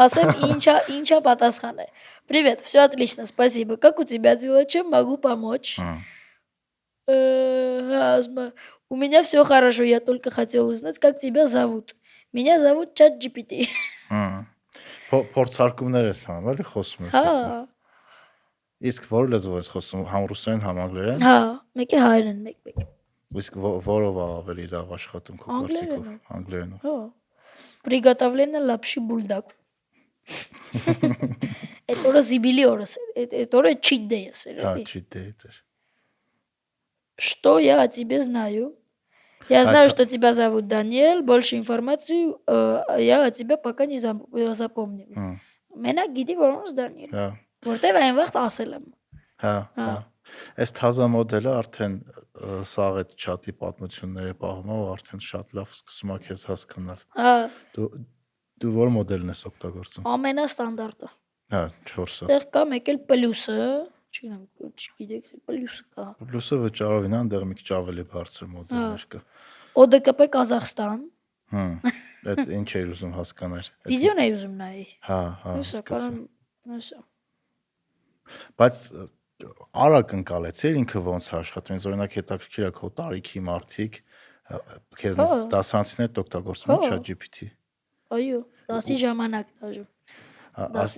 Speaker 1: Ասեմ ինչա պատասխանը։ Привет, все отлично, спасибо. Как у тебя дела? Чем могу помочь? У меня все хорошо, я только хотел узнать, как тебя зовут. Меня зовут ChatGPT.
Speaker 2: Փորձարկումներ ես անում, էլի խոսում ես։
Speaker 1: Հա։
Speaker 2: Իսկ որ լեզվով ես խոսում, ռուսերեն, անգլերեն։
Speaker 1: Հա, մեկը հայերեն, մեկ։
Speaker 2: Իսկ որով է ավելի լավ աշխատում քո կարծիքով, անգլերենով։
Speaker 1: Հա։ Приготовление лапши бульдог. Это օրը զիբիլի օրս էր, այդ օրը cheat day է,
Speaker 2: Հա, cheat day էր։
Speaker 1: Что я о тебе знаю? Я знаю, что тебя зовут Даниэль, больше информации я о тебе пока не запомнил. Մենակ գիտի որոնց Դանիել։
Speaker 2: Հա։
Speaker 1: Որտեվ այն վաղ ասել եմ։
Speaker 2: Հա։ Այս թազա մոդելը արդեն սաղ այդ chat-ի պատմությունները պահում է ու արդեն շատ լավ սկսում է քեզ հասկանալ։
Speaker 1: Հա։
Speaker 2: Դու որ մոդելն ես օգտագործում։
Speaker 1: Ամենաստանդարտը։
Speaker 2: Հա, 4-ը։
Speaker 1: Այդտեղ կա մեկ էլ պլյուսը, չգիտեք, պլյուսը կա։
Speaker 2: Պլյուսը վճարովին այնտեղ մի քիչ ավելի բարձր մոդելներ կա։
Speaker 1: ODKP Kazakhstan։
Speaker 2: Այդ ինչ էր ուզում հասկանալ։
Speaker 1: Վիդեոն է ուզում նայի։
Speaker 2: Հա,
Speaker 1: սկսա։
Speaker 2: Բայց արագ ընկալեցիր ինքը ոնց է աշխատում, օրինակ հետաքրքիր է քո տարիքի մարդիկ քեզնից դասարանցիներ օգտագործում են ChatGPT։
Speaker 1: Այո, դասի ժամանակ դաժե։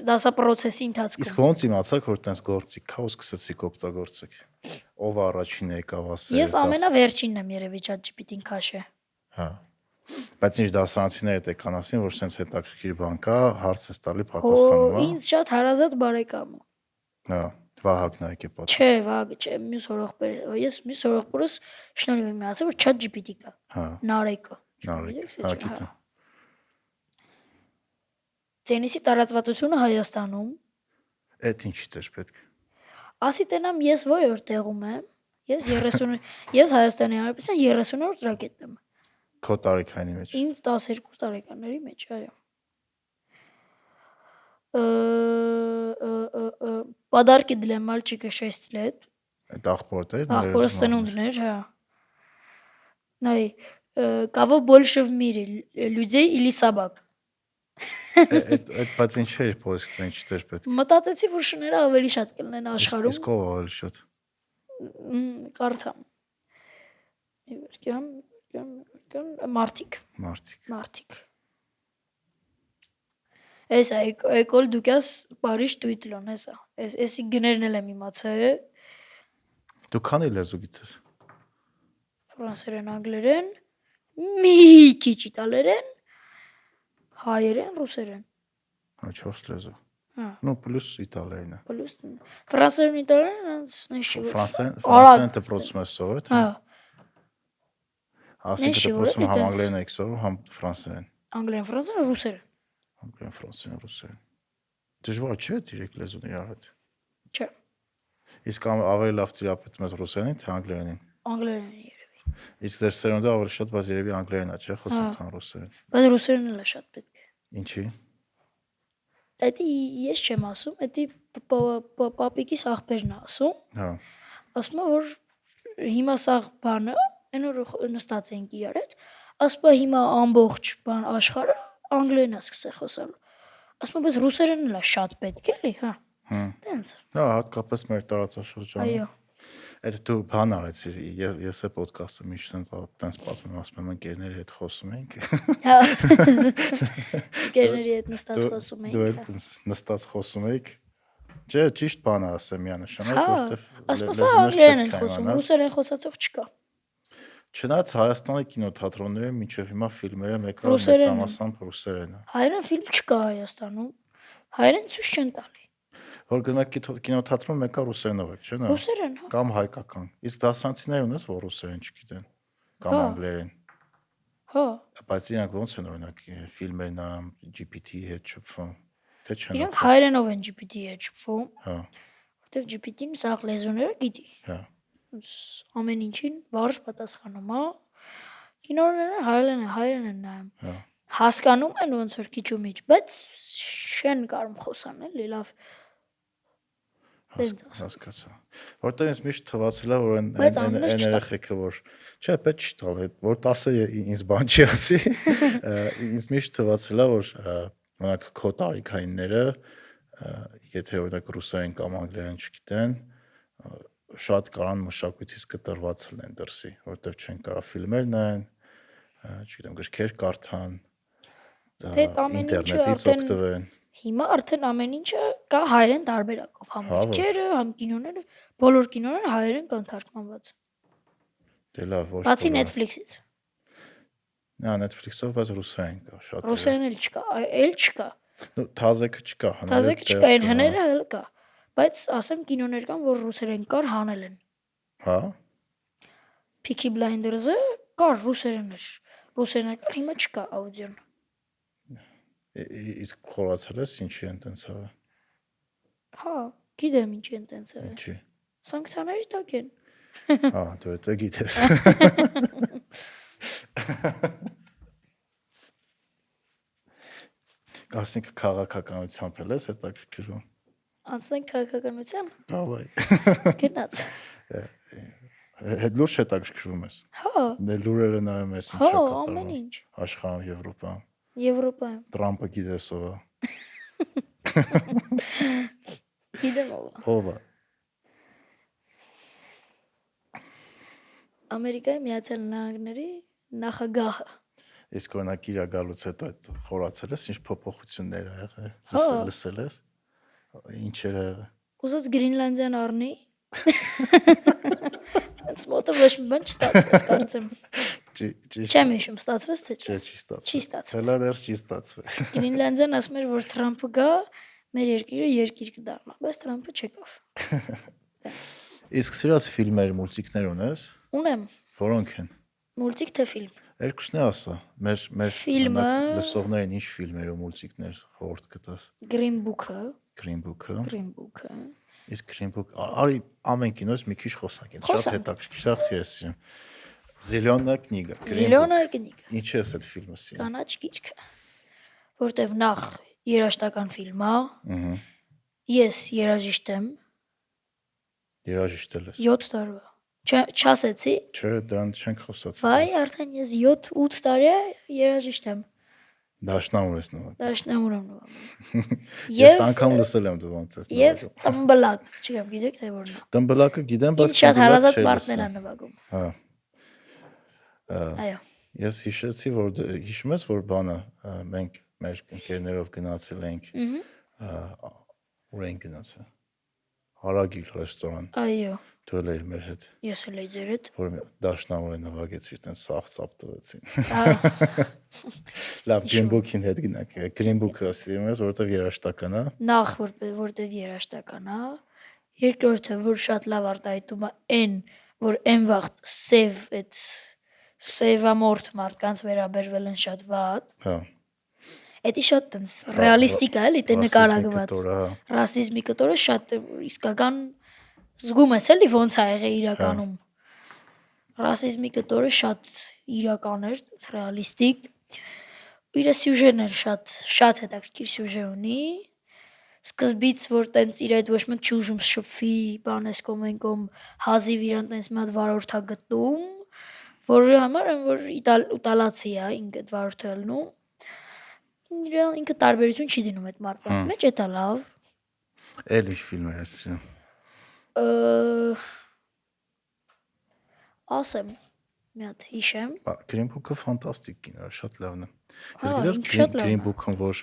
Speaker 1: Դասա process-ի ընթացքում։
Speaker 2: Իսկ ոնց իմացաք, որ տենց գործիք կա ու սկսեցիք օգտագործել։ Ով առաջինը եկավ ասել։
Speaker 1: Ես ամենավերջինն եմ երևի ChatGPT-ին քաշե։
Speaker 2: Հա։ Բայց ինչ դասարանցիները եկան ասին, որ sense հետաքրքիր բան կա, հարց ես տալի պատասխանում է։
Speaker 1: Ինձ շատ հարազատ բարեկամ է։
Speaker 2: Հա, Վահագնն է եկե պատասխան։
Speaker 1: Չէ, Վահագը չէ, մյուս հորեղբեր։ Ես մյուս հորեղբորս շնորհիվ եմ ասել, որ ChatGPT կա։
Speaker 2: Հա։
Speaker 1: Նարեկը։
Speaker 2: Հա, գիտեմ։
Speaker 1: Տենիսի տարածվածությունը Հայաստանում։
Speaker 2: Այդ ինչի՞ դեր պետք։
Speaker 1: Ասի տենամ ես որ տեղում եմ։ Ես 30 ես Հայաստանի Հանրապետության 30-րդ ռակետն եմ։
Speaker 2: Քո տարիքայինի մեջ։
Speaker 1: Իմ 12 տարեկանների մեջ, այո։ Подарки для мальчика 6 лет.
Speaker 2: Այդ ախպորդ էր։
Speaker 1: Ախպորը ծնունդներ, հա։ Նայ, кого больше в мире, людей или собак?
Speaker 2: Այդ բայց ինչ էր պոզիտիվ ինչ դեր պետք։
Speaker 1: Մտածեցի, որ շները ավելի շատ կլինեն աշխարհում։
Speaker 2: Իսկ ով ավելի շատ։
Speaker 1: Կարդամ։ Մարտիկ։
Speaker 2: Մարդիկ։
Speaker 1: Էսա եկոլ դուքյաս Փարիժ տուիտլոն էսա։ Էսի գներն էլ եմ իմացա։
Speaker 2: Դու քանի լեզու գիտես։
Speaker 1: Ֆրանսերեն, անգլերեն, մի քիչ իտալերեն, հայերեն, ռուսերեն։
Speaker 2: 4 լեզու։
Speaker 1: Հա։
Speaker 2: Ну плюс իտալերենը։
Speaker 1: Պլյուս ֆրանսերեն, իտալերեն, նշի որ։
Speaker 2: Ֆրանսերեն դպրոցում ես սովորել, թե։
Speaker 1: Հա,
Speaker 2: Ասենք
Speaker 1: Նեշի, որ
Speaker 2: դպրոցում
Speaker 1: էլի
Speaker 2: համ
Speaker 1: տենց։
Speaker 2: անգլերեն եք սովորում, համ ֆրանսերեն։
Speaker 1: անգլերեն, ֆրանսերեն, ռուսերեն։
Speaker 2: Անգլերեն, ֆրանսերեն, ռուսերեն։ Դժվար չէ դիրեք լեզուն իրար հետ։
Speaker 1: Չէ,
Speaker 2: Իսկ ավելի լավ տիրապետում ես ռուսերենին, թե անգլերենին։
Speaker 1: անգլերեն երևի։
Speaker 2: Իսկ ձեր սերունդը ավելի շատ բաց երևի անգլերենա չէ, խոսում քան ռուսերեն։
Speaker 1: Բայց ռուսերենն էլ է շատ պետք։
Speaker 2: Ինչի։
Speaker 1: Դա ես չեմ ասում, դա պապիկիս աղբերն է ասում։
Speaker 2: Հա։
Speaker 1: Ասում է որ հիմա սա բանը, այն որ նստած ենք իրար հետ, ասում է հիմա ամբողջ բան աշխարհը անգլերեն է սկսել խոսալ։ Ասում է բայց ռուսերենն էլ է շատ պետք էլի, հա։ Տենց։
Speaker 2: Հա, հատկապես մեր տարածաշրջանում։
Speaker 1: Այո։
Speaker 2: Այդ դու բան արեցիր, ես է ոդկասթը միշտ տենց պատմում, ասում եմ ընկերների հետ խոսում ենք։
Speaker 1: Հա։ Գերների հետ նստած խոսում ենք։
Speaker 2: Դու էլ տենց նստած խոսում եք։ Չէ, ճիշտ բան է ասեմ միանշանակ, որտեվ
Speaker 1: ասում սա անգլերեն են խոսում, ռուսերեն խոսացող չկա։
Speaker 2: Չնայած Հայաստանի կինոթատրոնները մինչև հիմա ֆիլմերը մեկը մեծամասամբ ռուսերեն է։
Speaker 1: Հայերեն ֆիլմ չկա Հայաստանում։ Հայերեն ցույց չեն տալի։
Speaker 2: Որ գնաք կինոթատրոն մեկը ռուսերենով է, չէ՞ նա։
Speaker 1: Ռուսերեն, հա։
Speaker 2: Կամ հայկական։ Իսկ դասանցիներ ունես, որ ռուսերեն չգիտեն կամ անգլերեն։
Speaker 1: Հա։
Speaker 2: Բայց իրանք ո՞նց են օրինակ ֆիլմերն ամ GPT-ի հետ շփվում։ Թե չեն։
Speaker 1: Իրանք հայերենով են GPT-ի հետ շփվում,
Speaker 2: Հա։
Speaker 1: որտեվ GPT-ն սա լեզուները գիտի։
Speaker 2: Հա։
Speaker 1: Ամեն ինչին վարժ պատասխանում, հա։ Կինոները հայերեն են նայում։
Speaker 2: Հա։
Speaker 1: Հասկանում են ոնց որ քիչ ու միջ, բայց չեն կարող խոսան էլի լավ։
Speaker 2: Հասկացա։ Որտեղ ինձ միշտ թվացել է, որ
Speaker 1: Բայց
Speaker 2: այն
Speaker 1: անունս չտա։
Speaker 2: երեխեքը, որ չէ, պետք չի տալ, որ 10-ը ինձ բան չի ասի։ Ինձ միշտ թվացել է, որ օրինակ քո տարիքայինները, եթե օրինակ ռուսերեն կամ անգլերեն չգիտեն, շատ կարան մշակույթից կտրված լինեն դրսի, որտեղ չեն կարող ֆիլմեր նայեն, չգիտեմ, գրքեր կարդան, ինտերնետից օգտվեն։
Speaker 1: Հիմա արդեն ամեն ինչը կա հայերեն տարբերակով, համ գրքերը, համ կինոները, բոլոր կինոները հայերեն կան թարգմանված։
Speaker 2: Դե լավ, ոչ։
Speaker 1: Բացի Netflix-ից։
Speaker 2: Նա Netflix-ով բայց ռուսերեն կա, շատ։
Speaker 1: Ռուսերեն էլ չկա, էլ չկա։
Speaker 2: Ну, թազեկը չկա, հները։
Speaker 1: Թազեկը չկա, այն հները էլ կա։ Բայց ասեմ կինոներ կան, որ ռուսերեն կար, հանել են։
Speaker 2: Հա։
Speaker 1: Peaky Blinders-ը կար ռուսերեն էր։ Ռուսերեն կար, հիմա չկա աուդիոն։
Speaker 2: Իսկ խորացել ես ինչի են տենց ա։
Speaker 1: Հա, գիտեմ ինչի են տենց ա։
Speaker 2: Ինչի։
Speaker 1: Սանկցիաների տակ են։
Speaker 2: Հա, դու դա գիտես։ Ասենք քաղաքականությամբ էլ ես հետաքրքրվում։
Speaker 1: Անցնենք քաղաքականության։
Speaker 2: Դավայ։
Speaker 1: Գնաց։
Speaker 2: Հետ լուրջ հետաքրքրվում ես։
Speaker 1: Հա։
Speaker 2: Դե լուրերը նայում ես
Speaker 1: Հա,
Speaker 2: ինչա
Speaker 1: ամեն
Speaker 2: կատարվում։
Speaker 1: ինչ։
Speaker 2: Աշխարհում, Եվրոպայում։
Speaker 1: Եվրոպայում։
Speaker 2: Տրամպը գիտես ով է։
Speaker 1: Գիտեմ ով է։
Speaker 2: Ով է։
Speaker 1: Ամերիկայի Միացյալ Նահանգների նախագահը։
Speaker 2: Իսկ օրինակ իր գալուց հետո այդ խորացել ես ինչ փոփոխություններ ա եղել։
Speaker 1: Հա։
Speaker 2: Լսել ես։ Ինչեր ա եղել։
Speaker 1: Ուզած Գրինլանդիան առնի։ Այս մոտը ոչ մի բան չստացվեց, կարծեմ։ Չեմ հիշում, ստացվեց թե չէ։
Speaker 2: Չի ստացվել։
Speaker 1: Չի ստացվել։
Speaker 2: Հələ դեռ չի ստացվել։
Speaker 1: Գրինլանդիան ասում էր, որ Թրամփը գա, մեր երկիրը երկիր կդառնա, բայց Թրամփը չեկավ։ Տենց։
Speaker 2: Իսկ սիրած ֆիլմեր, մուլտիկներ ունես։
Speaker 1: Ունեմ
Speaker 2: Որոնք են։
Speaker 1: մուլտիկ թե ֆիլմ։
Speaker 2: Երկուսն է ասա։ Մեր
Speaker 1: Ֆիլմը-
Speaker 2: լսողներին ինչ ֆիլմեր ու մուլտիկներ խորհուրդ կտաս։
Speaker 1: Green Book-ը,
Speaker 2: Green Book-ը։
Speaker 1: Green Book-ը։
Speaker 2: Իսկ Green Book, արի ամեն կինոս մի քիչ խոսանք, ինձ շատ
Speaker 1: Խոսանք։
Speaker 2: հետաքրքիր է, ես սիրում։ Зелёная книга։
Speaker 1: Զիլոնը կնիկ։
Speaker 2: Ինչ է այդ ֆիլմը սիրում։
Speaker 1: Կանաչ գիրքը։ Որտեվ նախ երաժշտական ֆիլմ է։
Speaker 2: Ահա։
Speaker 1: Ես երաժիշտ եմ
Speaker 2: Երաժիշտել ես։
Speaker 1: 7 տարվա։ Չասեցի։
Speaker 2: Չէ, դրան չենք խոսացել։
Speaker 1: Վայ, արդեն ես 7-8 տարի երաժիշտ եմ։
Speaker 2: Դաշնամուր ես նվագում։
Speaker 1: Դաշնամուր եմ նվագում։
Speaker 2: Ես անգամ լսել եմ դու ոնց ես
Speaker 1: Եվ
Speaker 2: նվագում։
Speaker 1: տմբլակ, չգիտեմ, գիտեք թե որն է։
Speaker 2: Տմբլակը գիտեմ, բայց
Speaker 1: Ինձ շատ
Speaker 2: տմբլակ
Speaker 1: հարազատ
Speaker 2: չէ
Speaker 1: պարտներ
Speaker 2: լսել։
Speaker 1: են նվագում։
Speaker 2: Հա։
Speaker 1: Այո։
Speaker 2: Ես հիշեցի, որ հիշում ես, որ բանը մենք մեր ընկերներով գնացել ենք ուր ենք գնացել։ Հարագիլ ռեստորան։
Speaker 1: Այո։
Speaker 2: Դու էլ էիր մեր հետ։
Speaker 1: Ես էլ էի ձեր հետ։
Speaker 2: Որ դաշնամուրը նվագեցիր, տեն սաղ-սապ տվեցին։
Speaker 1: Ահա։
Speaker 2: Լավ, Green-Book-ին հետ գնանք։ Green-Book-ը սիրում ես, որովհետև երաժշտական է։
Speaker 1: Նախ որտեվ երաժշտական է, երկրորդը որ շատ լավ արտահայտում է այն, որ այն վաղ սև այդ սևամորթ մարդկանց վերաբերվել են շատ վատ։
Speaker 2: Հա։
Speaker 1: Էդի շատ տենց ռեալիստիկ է, էլի դե նկարագրված։
Speaker 2: Հա։
Speaker 1: Ռասիզմի կտորը շատ իսկական զգում ես էլի ոնց է եղել իրականում։ Ռասիզմի կտորը շատ իրական էր, ռեալիստիկ։ Իր սյուժեն էր շատ հետաքրքիր սյուժե ունի։ Սկզբից որ տենց իր այդ ոչ մեկ չի ուժում շփվի, բանես կոմենկոմ հազիվ իրան տենց մի հատ վարորդ է գտնում, որի համար են որ իտալացի է ինքը վարորդը ելնում։ Ինքը տարբերություն չի դնում այդ մարդկանց մեջ, էտա լավ։
Speaker 2: Էլ ինչ ֆիլմեր ես սիրում։
Speaker 1: Ասեմ, մի հատ հիշեմ։
Speaker 2: Green Book-ը ֆանտաստիկ կինո է, շատ լավն է։
Speaker 1: Հա,
Speaker 2: Ես
Speaker 1: ինքը շատ
Speaker 2: գիտես
Speaker 1: լավն
Speaker 2: Green
Speaker 1: է։
Speaker 2: Book-ն որ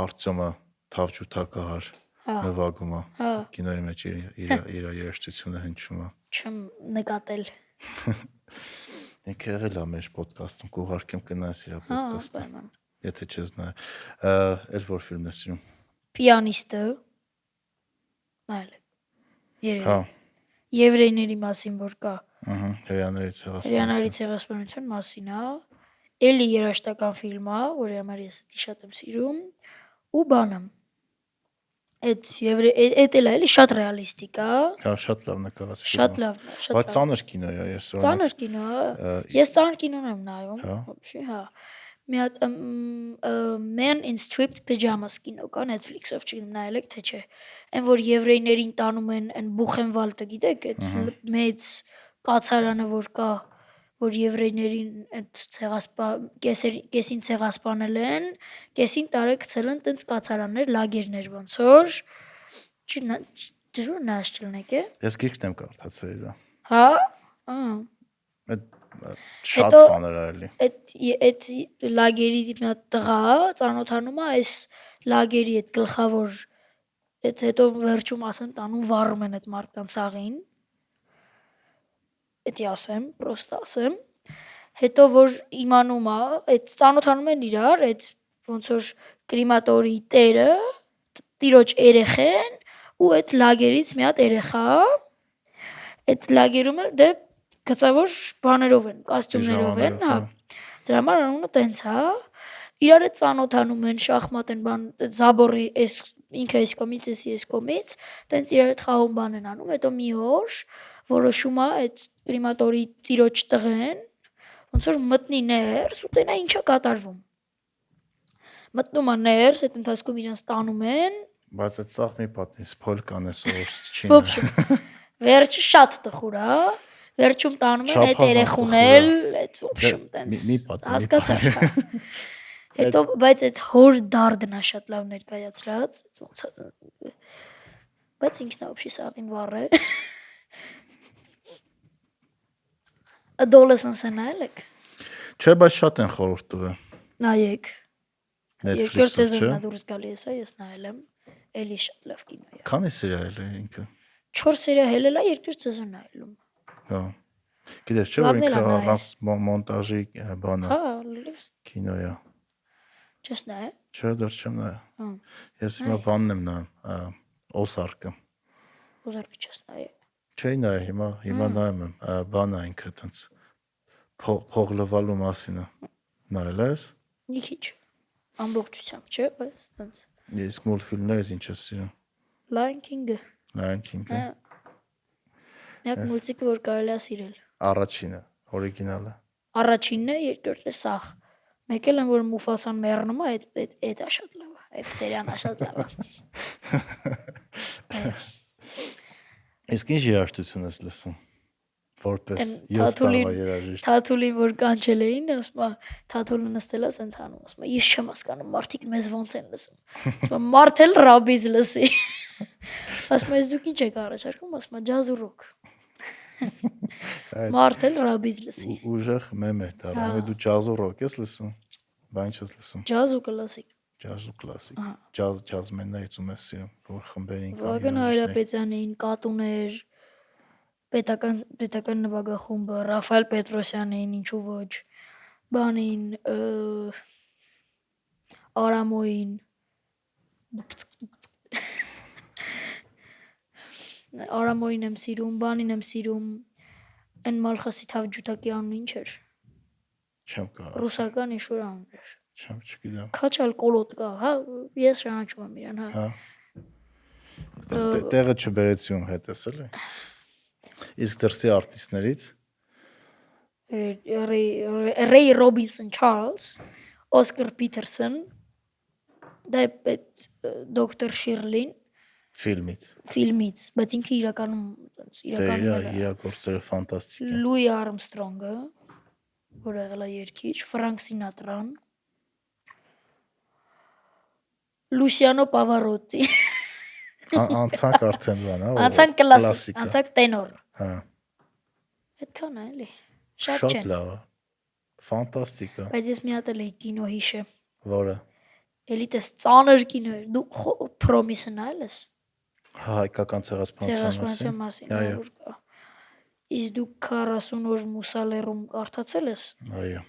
Speaker 2: Արտյոմը թավջութակահար
Speaker 1: Հա,
Speaker 2: նվագում է։
Speaker 1: հա,
Speaker 2: Կինոյի մեջ իր երաժշտությունը հնչում է։
Speaker 1: չեմ նկատել։
Speaker 2: Ինքը եղել է մեր ոդկասթում, կուղարկեմ կնայես իր
Speaker 1: Հա,
Speaker 2: ոդկասթը,
Speaker 1: պայման։
Speaker 2: եթե չես նայ։ Էլ որ ֆիլմ ես սիրում։
Speaker 1: Պիանիստը։ Նայել եք։
Speaker 2: Հա։
Speaker 1: Երևի։ Եվրейների մասին որ կա։
Speaker 2: Ահա, հрьяաների ցեղասպանություն։
Speaker 1: Հрьяաների ցեղասպանության մասին է։ Էլի երաժշտական ֆիլմ է, որի համար ես շատ եմ սիրում։ Ու բանը։ Այդ էլ էլի շատ ռեալիստիկ է։
Speaker 2: Հա, շատ լավ նկարած ֆիլմ։
Speaker 1: Շատ լավն է, շատ
Speaker 2: Բայց
Speaker 1: լավ։
Speaker 2: ծանր կինո է, ես օրինակ։
Speaker 1: Ծանր կինո է։ Ես ծանր կինոն եմ նայում,
Speaker 2: Հա։
Speaker 1: ոբշե, հա։ Մի հատ Man in Stripped Pajamas կինո կա Netflix-ով, չգիտեմ նայել եք թե չէ։ Այն որ եվրейներին տանում են այն Բուխենվալդը, գիտեք, այդ մեծ կացարանը որ կա, որ եվրейներին այդ կեսին ցեղասպանել են, կեսին տարեկցել են տենց կացարաններ, լագերներ ոնց որ դժուր նայած չլնեք է։
Speaker 2: Ես գիրքն եմ կարդացել իրա։
Speaker 1: Հա։
Speaker 2: Այդ շատ
Speaker 1: Հետո
Speaker 2: ծանր է էլի։
Speaker 1: այդ լագերի մի հատ տղա ծանոթանում է այս լագերի այդ գլխավոր այդ հետո վերջում ասեմ տանում վառում են այդ մարդկանց աղին։ Էդի ասեմ, պրոստը ասեմ։ Հետո որ իմանում է, այդ ծանոթանում են իրար, այդ ոնց որ կրեմատորի տերը, տիրոջ երեխեն ու այդ լագերից մի հատ երեխա։ Այդ լագերում էլ դե գծավոր բաներով են, կոստյումներով են, հա։ Դրա համար անունը տենց է։ Իրար հետ ծանոթանում են, շախմատ են բան, զաբորի էս ինքը էս կողմից, էս կողմից, տենց իրար հետ խաղում բան են անում, հետո մի օր որոշում է այդ կրեմատորի տիրոջ տղեն ոնց որ մտնի ներս ու տենա ինչա կատարվում։ Մտնում է ներս, այդ ընթացքում իրանց տանում են։
Speaker 2: Բայց այդ սաղ մի պատմի սփոյլ կանես ուրիշ չի։
Speaker 1: Ոբշե։ Վերջը շատ տխուր է։ Վերջում տանում են այդ երեխուն էլ, այդ ոբշեմ տենց։
Speaker 2: Մի պատմի։
Speaker 1: Հասկացա։ Հետո բայց այդ հոր դարդն է շատ լավ ներկայացրած, ոնց է։ Բայց ինքն է ոբշե սաղին վառ է։ Adolescence-ը նայել եք։
Speaker 2: Չէ, բայց շատ են խորհուրդ տվել։
Speaker 1: Նայեք։
Speaker 2: Netflix-ով,
Speaker 1: Երկրորդ
Speaker 2: չէ։
Speaker 1: սեզոնն է դուրս գալի է, ես նայել եմ։ Էլի շատ լավ կինո է։
Speaker 2: Քանի սերիալ է ինքը։
Speaker 1: 4 սերիա հելել է, երկրորդ սեզոնն այլում։
Speaker 2: Հա։ Գիտես, չէ՞ որ ինքը առանց մոնտաժի բանը
Speaker 1: Հա, լավ։
Speaker 2: կինո է։
Speaker 1: Չես նայ։
Speaker 2: Չէ, դեռ չեմ նայ։
Speaker 1: Հա։
Speaker 2: Ես հիմա բանն եմ նայում, Օսարկը։
Speaker 1: Ուզարկի չես նայ։
Speaker 2: Չէ, նայ, հիմա նայում եմ, բանը ինքը տենց փողլվալու մասին է։ Նայել ես։
Speaker 1: Մի քիչ։ Ամբողջությամբ, չէ՞, բայց տենց։
Speaker 2: Իսկ մուլտֆիլմներից ինչ ես սիրում։
Speaker 1: Lion King-ը։
Speaker 2: Lion King-ը։
Speaker 1: Միակ մուլտիկը որ կարելի է սիրել։
Speaker 2: Առաջինը, օրիգինալը։
Speaker 1: Առաջինն է, երկրորդը սախ։ Մեկ էլ են որ Մուֆասան մեռնում է, այդ է շատ լավ է։ Այդ սերիան է շատ լավ է։
Speaker 2: Իսկ ինչ երաժշտություն ես լսում։ որպես 7 տարվա երաժիշտ։
Speaker 1: Թաթուլին որ կանչել էին, ասում է, Թաթուլը նստել է սենց անում, ասում է, ես չեմ հասկանում, մարդիկ մեզ ոնց են լսում։ Ասում է, մարդ էլ ռաբիզ լսի։ Ասում է, դուք ինչ եք առաջարկում, ասում է, ջազ ու ռոք։ Մարդ էլ ռաբիզ լսի։
Speaker 2: Ուժեղ մեմ էր դառնում, դու ջազ ու ռոք ես լսում։ Բան չես լսում։
Speaker 1: Ջազ ու կլասիկ։
Speaker 2: Ջազ ու կլասիկ։ Ջազմեններից ում ես սիրում, որ խմբերին կամ
Speaker 1: Վագն Հայրապետյանին, Կատուներ, պետական նվագախումբը, Ռաֆայել Պետրոսյանին, ինչու ոչ, բանին, Արամոյին, Արամոյին եմ սիրում, բանին եմ սիրում, այն Մալխասի Թավջուտակի անունը ինչ էր։
Speaker 2: Չեմ կարող։
Speaker 1: Ռուսական ինչ-որ անուն էր։
Speaker 2: Չգիտեմ։
Speaker 1: Քաչալ կոլոտկա, հա, ես ճանաչում եմ իրան, հա։
Speaker 2: Տեղը չբերեցի ում հետ ես էլի։ Իսկ դրսի արտիստներից
Speaker 1: Ռեյ Ռոբինսոն Չարլզ, Օսկար Պիթերսոն, դոկտոր Շիրլին ֆիլմից, բայց ինքը իրականում
Speaker 2: իր գործերը ֆանտաստիկ են։
Speaker 1: Լուի Արմստրոնգը, որ եղել է երգիչ, Ֆրանկ Սինատրան, Լուսիանո Պավարոտի։
Speaker 2: Անցանք արդեն բան, հա։
Speaker 1: Անցանք կլասիկ, անցանք տենոր։
Speaker 2: Հա։
Speaker 1: Այդքան է, էլի։
Speaker 2: Շատ լավ է։ Ֆանտաստիկ է։
Speaker 1: Բայց ես մի հատ էլ էի կինո հիշեմ։
Speaker 2: Որը։
Speaker 1: Էլի տես ծանր կինո էր։ Դու Պրոմիսը նայել ես։
Speaker 2: Հա, հայկական ցեղասպանության
Speaker 1: մասին, որ կա։ Իսկ դու 40 օր Մուսալերում կարդացել ես։
Speaker 2: Այո։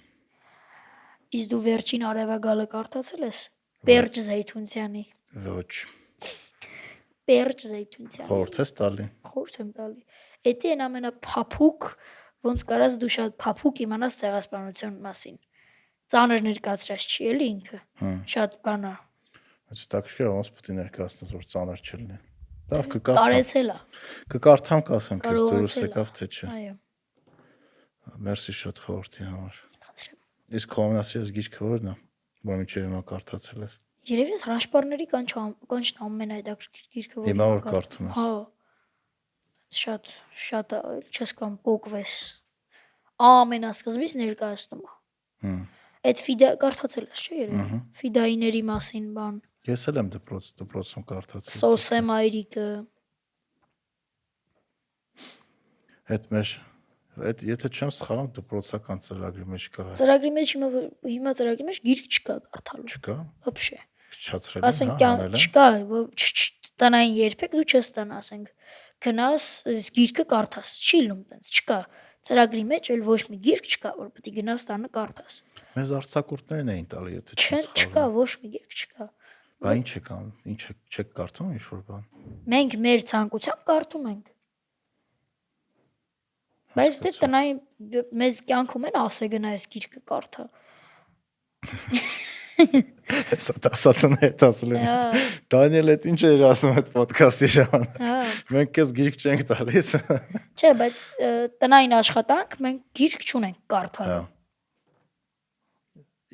Speaker 1: Իսկ դու վերջին արևագալը կարդացել ես։ Պերճ Զեյթունցյանի։
Speaker 2: Ոչ։
Speaker 1: Պերճ Զեյթունցյանի։
Speaker 2: Խորհուրդ ես տալի։
Speaker 1: Խորհուրդ եմ տալի։ Էդի են ամենափափուկ, ոնց կարաս դու շատ փափուկ իմանաս ցեղասպանության մասին։ Ծանր ներկայացրած չի էլի ինքը։ Շատ բան է։
Speaker 2: Բայց տակշկերը ոնց պետք է ներկայացնես, որ ծանր չլինի։ Լավ կկարդամ։
Speaker 1: Տարեցել է։
Speaker 2: Կկարդամ կասեմ քեզ դուրս եկավ թե չէ։
Speaker 1: Այո։
Speaker 2: Մերսի շատ խորհրդի համար։ Իսկ քո ամենասիրած գիրքը ո՞րն է, որ մինչև հիմա կարդացել ես։
Speaker 1: Երևի Ռաշպարների կանչն ամենահետաքրքիր գիրքը, որ
Speaker 2: հիմա որ կարդում ես։
Speaker 1: Հա։ Շատ չես կամ պոկվես։ Ամենասկզբից ներկայացնում է։ Այդ ֆիդա կարդացել ես, չէ՞ երևի։ Ֆիդայիների մասին բան։
Speaker 2: Ես էլ եմ դպրոցում կարդացել։
Speaker 1: Սոսե մայրիկը։
Speaker 2: Այդ եթե չեմ սխալվում դպրոցական ծրագրի մեջ կա։
Speaker 1: Ծրագրի մեջ հիմա ծրագրի մեջ գիրք չկա կարդալու։
Speaker 2: Չկա։
Speaker 1: Вообще։
Speaker 2: Չացրել
Speaker 1: Ասենք չկա, տնային երբեք դու չես տան, ասենք գնաս գիրքը կարդաս, չի լինում տենց, չկա։ Ծրագրի մեջ էլ ոչ մի գիրք չկա, որ պետք է գնաս տանը կարդաս։
Speaker 2: Մեզ արձակուրդներն էին տալի, եթե չեմ սխալվում։
Speaker 1: Չկա, ոչ մի գիրք չկա։
Speaker 2: Բա ինչ եք անում, ինչ չեք կարդում ինչ-որ բան։
Speaker 1: Մենք մեր ցանկությամբ կարդում ենք։ Բայց դե տնային մեզ կյանքում են ասե գնա այս գիրքը կարդա։
Speaker 2: Հեսա դասատուն հետ ասել եմ։ Դանիել այդ ինչ էր ասում այդ ոդքասթի ժամանակ։ Մենք քեզ գիրք չենք տալիս։
Speaker 1: Չէ, բայց տնային աշխատանք մենք գիրք չունենք կարդալու։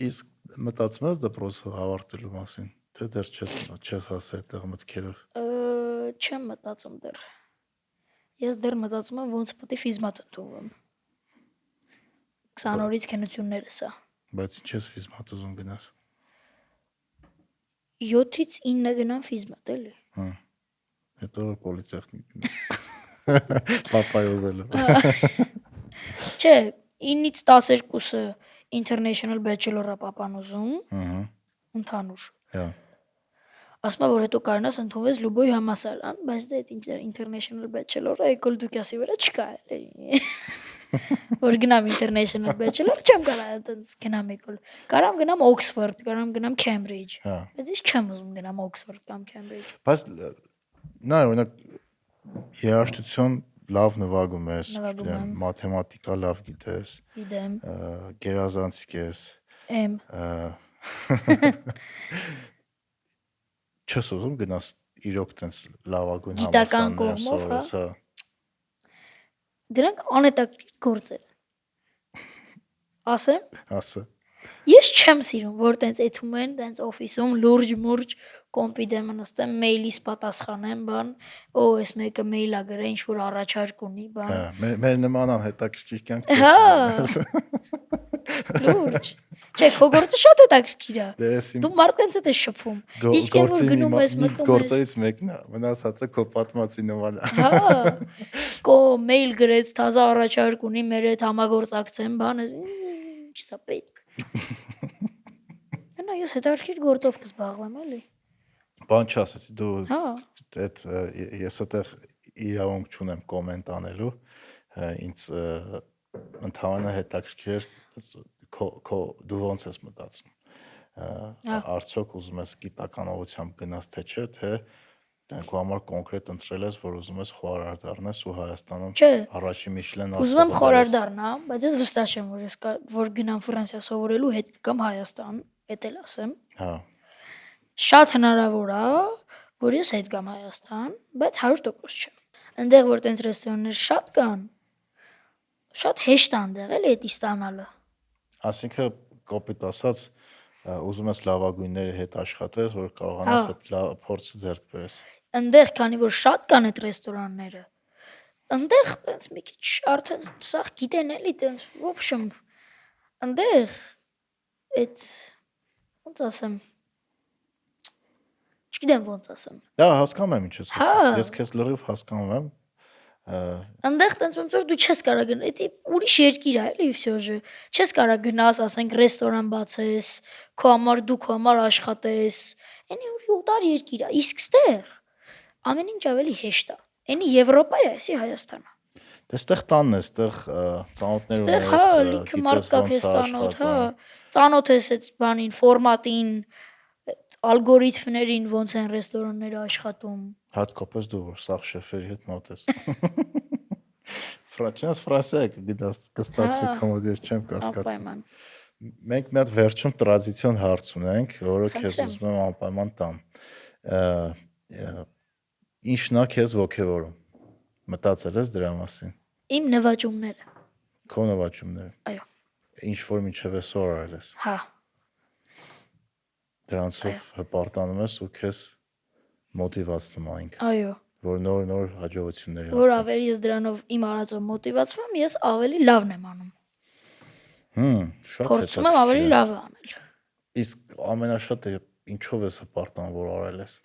Speaker 2: Իսկ մտածում ես դպրոցը ավարտելու մասին, թե դեռ չես հասել այդտեղ մտքերով։
Speaker 1: Չեմ մտածում դեռ։ Ես դեռ մտածում եմ ոնց պետք է ֆիզմատ ընդունվեմ։ 20 օրից քննություններս է։
Speaker 2: Բայց ինչ ես ֆիզմատ ուզում գնաս։
Speaker 1: 7-ից 9 գնամ ֆիզմատ էլի։
Speaker 2: Հետո պոլիտեխնիկ գնաս։ Պապայոզելը։
Speaker 1: Չէ, 9-ից 12-ը international bachelor-ը papan ուզում։ Ընդհանուր։ Հա։ Ասում եմ, որ հետո կարողանաս ընդունվես Լուբոյի համալսարան, բայց դա international bachelor-ը Էկոլ Դուկասի վրա չկա էլի։ Որ գնամ international bachelor, չեմ կարող այդպես գնամ Էկոլ։ Կարամ գնամ Օքսֆորդ, կարամ գնամ Քեմբրիջ։ Բայց ես չեմ ուզում գնամ Օքսֆորդ կամ Քեմբրիջ։
Speaker 2: Բայց նա օրինակ երաժշտություն լավ նվագում ես, գիտեմ, մաթեմատիկա լավ գիտես։ Գիտեմ։ Գերազանցիկ ես։
Speaker 1: Եմ։
Speaker 2: Չես ուզում գնաս իրոք տենց լավագույն
Speaker 1: գիտական կողմով, հա։ Դրանք անհետաքրքիր գործեր են։ Ասեմ։
Speaker 2: Ասա։
Speaker 1: Ես չեմ սիրում, որ տենց էթում են, տենց օֆիսում լուրջ կոմպի դեմ նստեմ, մեյլից պատասխանեմ, բան, էս մեկը մեյլ ա գրել, ինչ որ առաջարկ ունի, բան։
Speaker 2: Մեր նմանան հետաքրքիր կյանք
Speaker 1: Հա։ Լուրջ։ Չէ, քո գործը շատ հետաքրքիր է։ Դու մարդկանց հետ ես շփվում։ Իսկ այն որ գնում ես մտնում ես։
Speaker 2: Գործերից մեկն է, մնացածը քո պատմածի նման է։
Speaker 1: Հա։ Քո մեյլ գրեց, թազա առաջարկ ունի, մեր հետ համագործակցեն, բան, ինչ սա պետք։ Նա ես հետաքրքիր գործով կզբաղվեմ, էլի։
Speaker 2: Բան չասեցի, դու
Speaker 1: Հա։
Speaker 2: այդ ես այդտեղ իրավունք չունեմ կոմենտ անելու, ինձ ընդհանրապես հետաքրքիր դու ոնց ես մտածում։ Արդյոք ուզում ես գիտականությամբ գնաս թե չէ, թե դու համար կոնկրետ ընտրել ես, որ ուզում ես խորհարար դառնաս ու Հայաստանում առաջին Միշլեն
Speaker 1: աստղը։ Ուզում եմ խորհարար դառնամ, բայց ես վստահ չեմ, որ գնամ Ֆրանսիա սովորելու, հետ կամ Հայաստան, էդ էլ ասեմ։
Speaker 2: Հա։
Speaker 1: Շատ հնարավոր է, որ ես հետ գամ Հայաստան, բայց 100% չեմ։ Այնտեղ որ տենց ռեստորաններ շատ կան, շատ հեշտ է այնտեղ էլի էդի ստանալը։
Speaker 2: Այսինքն կոպիտ ասած ուզում ես լավագույնների հետ աշխատես, որ կարողանաս այդ լավ փորձը ձեռք բերես։
Speaker 1: Այնտեղ քանի որ շատ կան այդ ռեստորանները, այնտեղ տենց մի քիչ արդեն սա գիտեն էլի տենց, в общем, այնտեղ այդ ոնց ասեմ։ Չգիտեմ ոնց ասեմ։
Speaker 2: Դա հասկանում եմ ինչ ես ասում։ Ես քեզ լրիվ հասկանում եմ։
Speaker 1: Այնտեղ տենց ոնց որ դու չես կարող գնալ, դա ուրիշ երկիր է, էլի всё же։ Չես կարող գնաս, ասենք ռեստորան բացես, քո համար աշխատես։ Էնի ուրի ուտար երկիր է, իսկ ստեղ ամեն ինչ ավելի հեշտ է։ Էնի Եվրոպա է, էսի Հայաստան է։
Speaker 2: Դեստեղ տանն է, ստեղ ծանոթներ ունես։
Speaker 1: Ստեղ հա, լիքը մարդ կա քեզ ծանոթ, հա։ Ծանոթ ես այդ բանին, ֆորմատին, ալգորիթմներին, ոնց են ռեստորանները աշխատում։
Speaker 2: Հատկապես դու որ սաղ շեֆերի հետ մոտ ես։ Ֆրանսիա կստացվի կոմոդ ես չեմ կասկածի։
Speaker 1: Անպայման։
Speaker 2: Մենք մի հատ վերջում տրադիցիոն հարց ունենք, որը քեզ ուզում եմ անպայման տամ։ Ինչն է քեզ ոգևորում։ Մտածել ես դրա մասին։
Speaker 1: Իմ նվաճումները։
Speaker 2: Քո նվաճումները։
Speaker 1: Այո։
Speaker 2: Ինչ որ միջև այսօր արել ես։
Speaker 1: Հա։
Speaker 2: Դրանցով հպարտանում ես ու քեզ մոտիվացնում այնք։
Speaker 1: Այո։
Speaker 2: Որ նոր հաջողություններ
Speaker 1: հասնես։ Որ ավելի ես դրանով իմ արածով մոտիվացվում, ես ավելի լավն եմ անում։
Speaker 2: Շատ
Speaker 1: փորձում եմ ավելի լավ անել։
Speaker 2: Իսկ ամենաշատը ինչով ես հպարտանում, որ արել ես։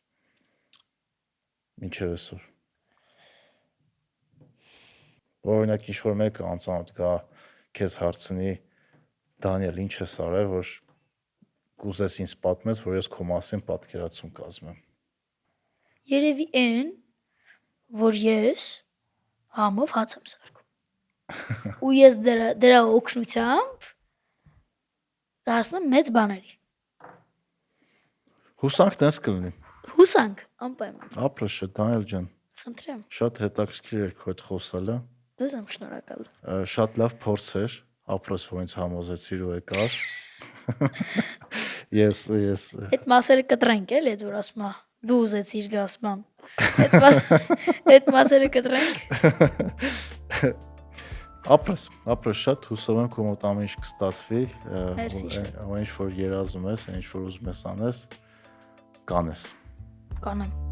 Speaker 2: Ինչև այսօր։ Օրինակ ինչ որ մեկը անծանոթ գա քեզ հարցնի Դանիել ինչ ես արել, որ կուզես ինձ պատմես, որ ես քո մասին պատկերացում կազմեմ։
Speaker 1: Երևի այն, որ ես համով հաց եմ սարքում։ Ու ես դրա օգնությամբ կհասնեմ մեծ բաների։
Speaker 2: Հուսանք տես կլինի։
Speaker 1: Հուսանք, անպայման։
Speaker 2: Ապրեշը Դանիել ջան։
Speaker 1: Խնդրեմ։
Speaker 2: Շատ հետաքրքիր էր քո հետ խոսալը։
Speaker 1: Ձեզ եմ շնորհակալ։
Speaker 2: Շատ լավ փորձ էր, ապրես որ ինձ համոզեցիր ու եկար։ Ես
Speaker 1: Այդ մասերը կտրենք էլի, այդ որ ասում է դու ուզեցիր գասման։ Այդ մասերը կտրենք։
Speaker 2: Ապրես շատ հուսով եմ քո մոտ ամեն ինչ կստացվի, ինչ որ երազում ես, ինչ որ ուզում ես անես, կանես։
Speaker 1: Կանեմ։